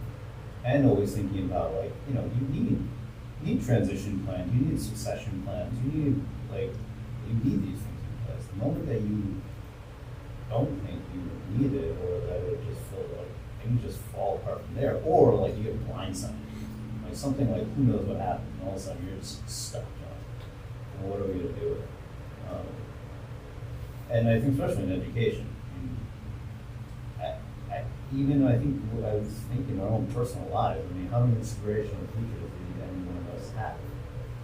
and always thinking about, like, you know, you need transition plans, you need succession plans, you need these things in place. The moment that you don't think you need it, or that it just feels like things just fall apart from there, or like you get blindsided, like something like who knows what happened, and all of a sudden you're just stuck, and what are we gonna do with it? And I think especially in education, I think what I was thinking in our own personal lives, I mean, how many inspirational teachers did any one of us have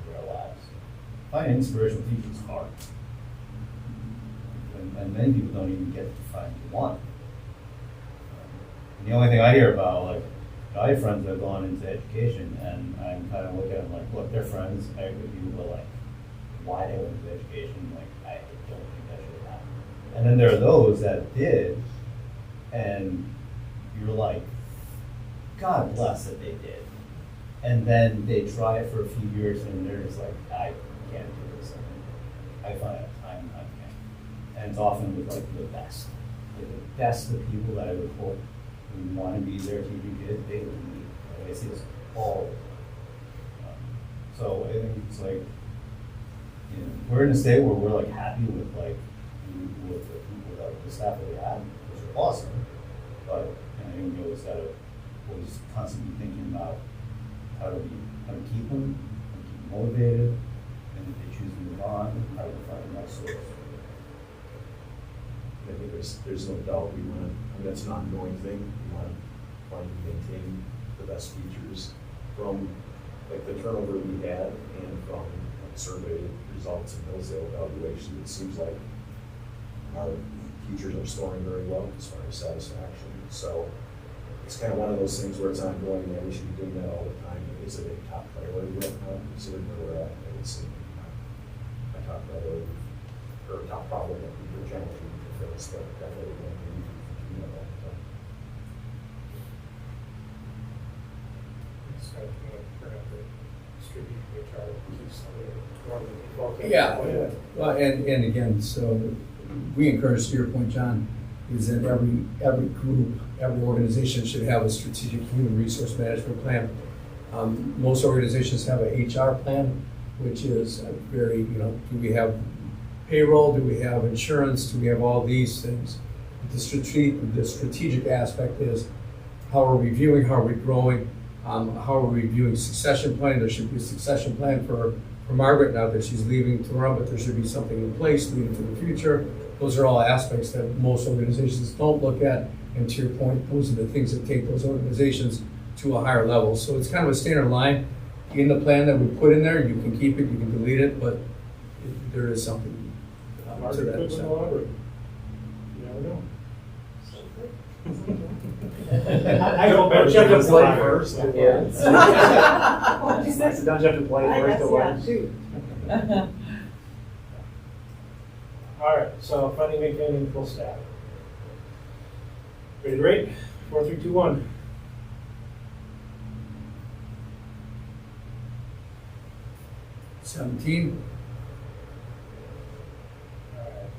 in our lives? Finding inspirational teachers is hard. And many people don't even get to find one. And the only thing I hear about, like, I have friends that have gone into education, and I'm kind of looking at them like, look, they're friends, I agree with you, but like, why they went into education, like, I don't think that should have happened. And then there are those that did, and you're like, God bless that they did. And then they try it for a few years, and they're just like, I can't do this. I find it time. And it's often with like the best. Like the best of people that I would hope would want to be there teaching kids, they would leave. Like, I see this all. So I think it's like, you know, we're in a state where we're like happy with like with the people that the staff that we have, which are awesome. But I think we always gotta constantly thinking about how to keep them, how to keep them motivated, and if they choose to move on, how to find the next source. I think there's no doubt we want, I mean, that's an ongoing thing. We want to find and maintain the best features from like the turnover we had and from like, survey results and wholesale evaluation. It seems like our teachers are scoring very well as far as satisfaction. So it's kind of one of those things where it's ongoing and we should be doing that all the time. Is it a top priority right now? Considering where we're at, I would say a top priority or a top problem that we're challenging. But definitely we need to continue that all the time. It's kind of turn up the strategic HR keeps normally. Yeah, well, and again, so we encourage, to your point, John, is that every group, every organization should have a strategic human resource management plan. Most organizations have an HR plan, which is very, do we have payroll, do we have insurance, do we have all these things? The strategic aspect is how are we viewing, how are we growing, how are we viewing succession plan? There should be a succession plan for Margaret now that she's leaving to run, but there should be something in place leading to the future. Those are all aspects that most organizations don't look at, and to your point, those are the things that take those organizations to a higher level. So it's kind of a standard line in the plan that we put in there. You can keep it, you can delete it, but there is something to that. You never know. I hope Don't you have to play first? Don't you have to play first to win? Shoot. All right, so funding, maintaining full staff. Ready to rate? 4, 3, 2, 1. $17.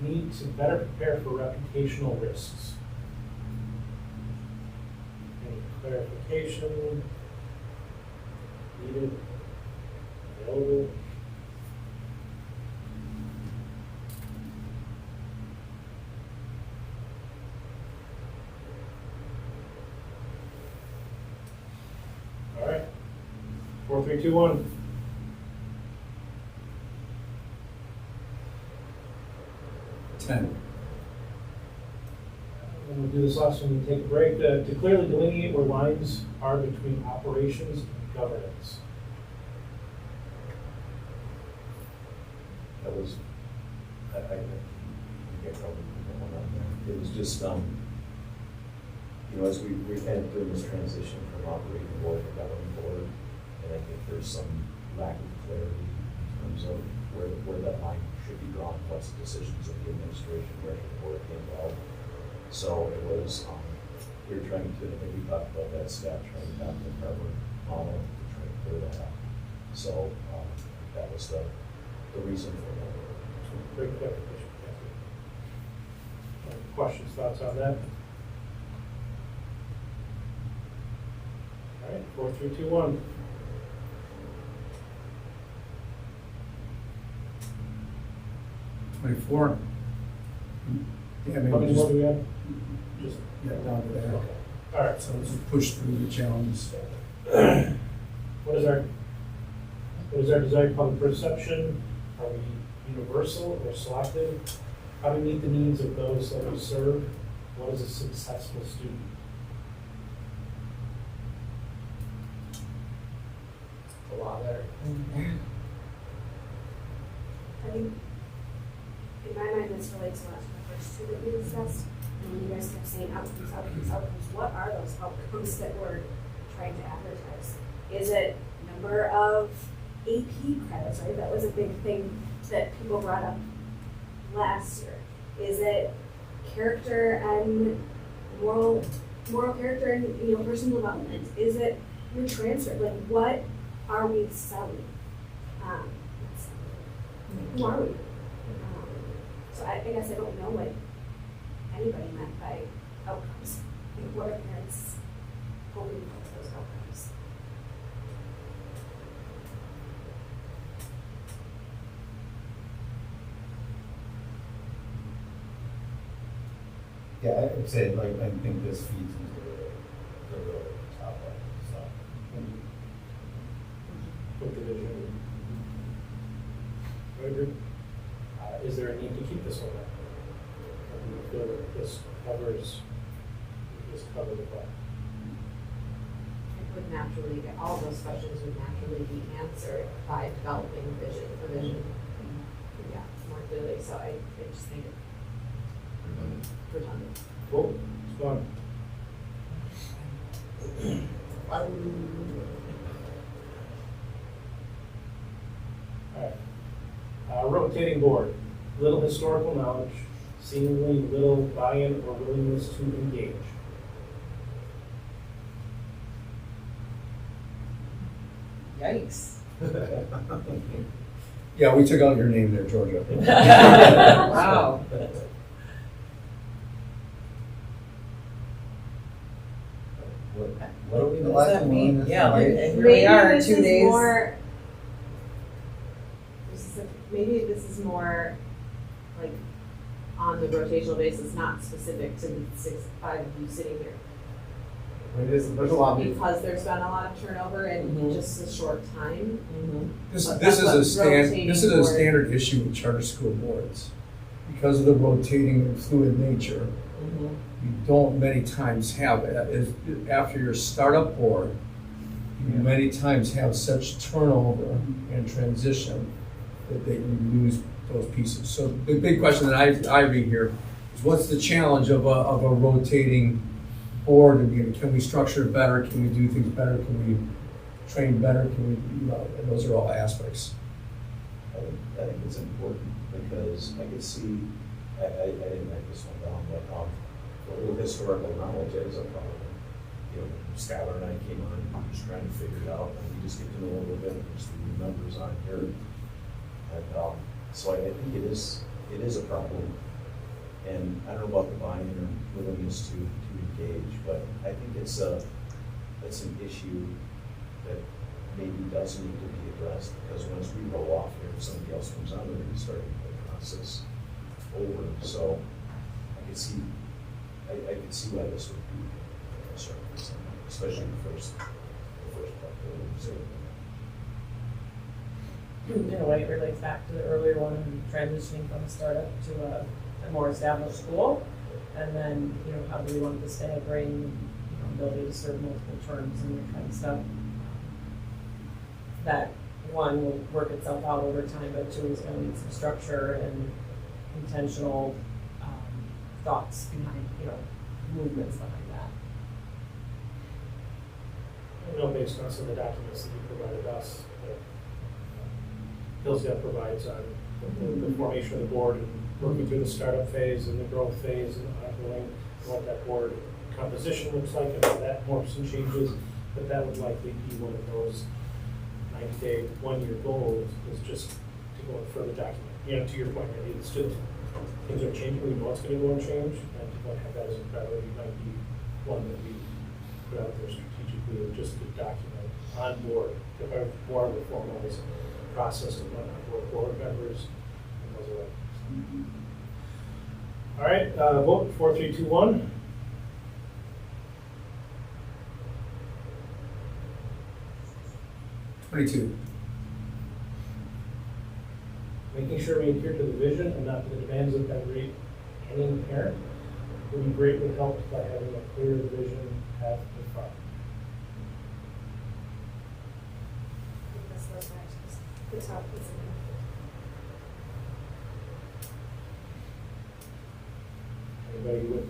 Need to better prepare for reputational risks. Any clarification needed, available? All right, 4, 3, 2, 1. 10. And we'll do this last one, we take a break, to clearly delineate where lines are between operations and governance. That was, I get probably one on there. It was just, as we're kind of doing this transition from operating board to governing board, and I think there's some lack of clarity in terms of where that line should be drawn, what's the decisions of the administration, where should the board be involved. So it was, we were trying to, I think we talked about that, staff trying to adopt the Harvard model, to try to clear that out. So that was the reason for that. Great clarification, thank you. Questions, thoughts on that? All right, 4, 3, 2, 1. $24. Yeah, How maybe many more just, do we have? Just, yeah, down to there. okay. All right, So let's just push through the challenges. what is our desired public perception? Are we universal or selective? How do we meet the needs of those that we serve? What is a successful student? A lot there. I think, in my mind, this relates a lot to the first two that we discussed. And when you guys kept saying outcomes, outcomes, outcomes, what are those outcomes that we're trying to advertise? Is it number of AP credits, right? That was a big thing that people brought up last year. Is it character and moral character and personal development? Is it your transfer? Like, what are we selling? Who are we? So I guess I don't know what anybody meant by outcomes. Like, what are parents hoping for those outcomes? Yeah, I would say, like, I think this feeds into the real top level stuff. With the vision. I agree. Is there a need to keep this one up? Or do you feel that this covers the plan? It would naturally, all those questions would naturally be answered by developing vision, yeah, more clearly, so I just think it's redundant. Cool, it's fun. All right. Rotating board, little historical knowledge, seemingly little buy-in or willingness to engage. Yikes. Yeah, we took out your name there, Georgia. Wow. What are we What does that lacking mean? in this Yeah, life? and here we are, Maybe 2 this is days. more- Maybe this is more like on the rotational basis, not specific to the 5 of you sitting here. There's a lot of. Because there's been a lot of turnover in Mhm. just a short time. This But is that's a what rotating this is a board- standard issue with charter school boards. Because of the rotating and fluid nature, you don't many times have, after your startup board, you many times have such turnover and transition that you lose those pieces. So the big question that I read here is, what's the challenge of a rotating board? And can we structure it better? Can we do things better? Can we train better? Can we, and those are all aspects. I think it's important because I could see, I didn't write this one down, but with historical knowledge, that is a problem. Skylar and I came on, just trying to figure it out, and we just get to know a little bit, there's the numbers on here. And so I think it is a problem. And I don't know about the buy-in or willingness to engage, but I think it's an issue that maybe does need to be addressed, because once we roll off here, if somebody else comes on, they're going to be starting the process over. So I could see why this would be a concern for someone, especially the first couple. So, In a way, it relates back to the earlier one, transitioning from a startup to a a more established school. And then, how do we want the staggering, ability to serve multiple terms and that kind of stuff. That one will work itself out over time, but two is gonna need some structure and intentional thoughts behind, movements behind that. I know based on some of the documents that you provided us, that Hillsdale provides on the formation of the board and working through the startup phase and the growth phase and ongoing, what that board composition looks like and how that morphs and changes, but that would likely be one of those 90-day, one-year goals, is just to go and further document. To your point, Randy, it's just, things are changing, we know it's gonna go and change, and to go and have that as a priority might be one that we put out there strategically, or just to document on board, to have more of a formalized process to run on board members and those are. All right, vote 4, 3, 2, 1. Making sure we adhere to the vision and not to the demands of every any parent will be greatly helped by having a clear vision path to follow. This goes back to the top, isn't it? Anybody with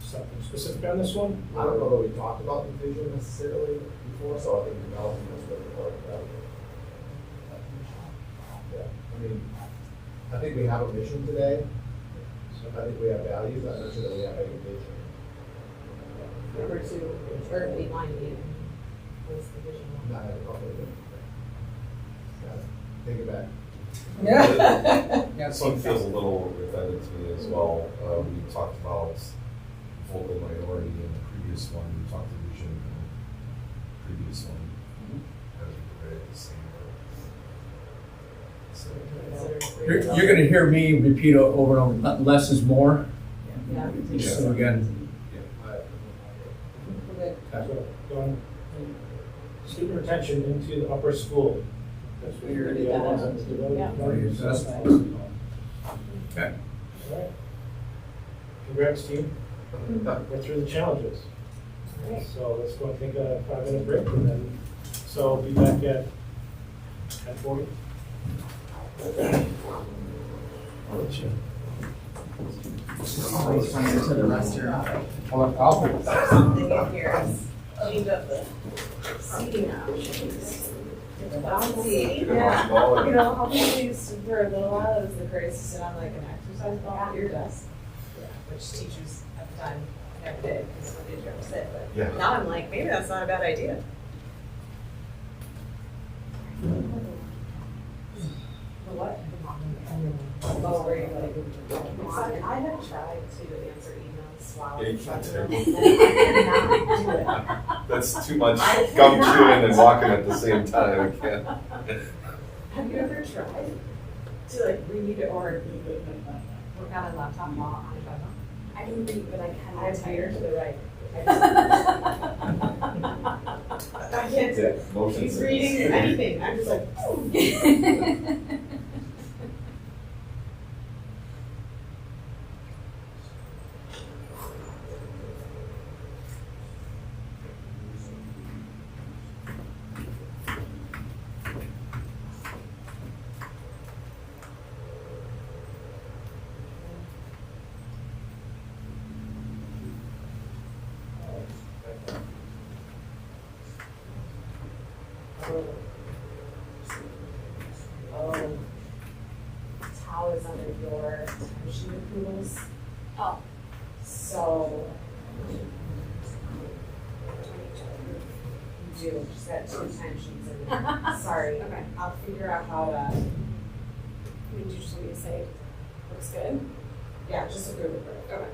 something specific on this one? I don't know that we talked about the vision necessarily before, so I think development is really important. Yeah, I think we have a mission today. I think we have values. I'm not sure that we have any vision. Number 2, or line 8, was the vision one. Not having probably. Take it back. This one feels a little redundant to me as well. We talked about vocal minority in the previous one, we talked to vision in the previous one. As we read the same word. So, You're gonna hear me repeat over and over, less is more. Yeah. So again, So, going student retention into the upper school. That's what you're the other ones on the development. okay. All right. Congrats, team. We're through the challenges. So let's go and take a 5-minute break and then, so be back at 10:40. Always run into the restroom. Something in here is change up the seating options. Bouncy, yeah. How people used to, for a little while, it was the craze to sit on like an exercise ball at your desk. Which teachers at the time never did, because what did you ever sit? But Yeah. now I'm like, maybe that's not a bad idea. The what? Oh, where you like, I have tried to answer emails while. Yeah, you can't do it. And I cannot do it. That's too much gum chewing and walking at the same time. I can't. Have you ever tried to like read or work on a laptop while on a phone? I can read, but I I cannot have ear type. to the right. I can't do it. Motion He's sickness. reading anything. I'm just like. Tau is under your timesheet approvals. Oh, So. You do, she's got 2 timesheets in there. Sorry. Okay. I'll figure out how to, I mean, you just want me to say, looks good? yeah, just approve it. Okay.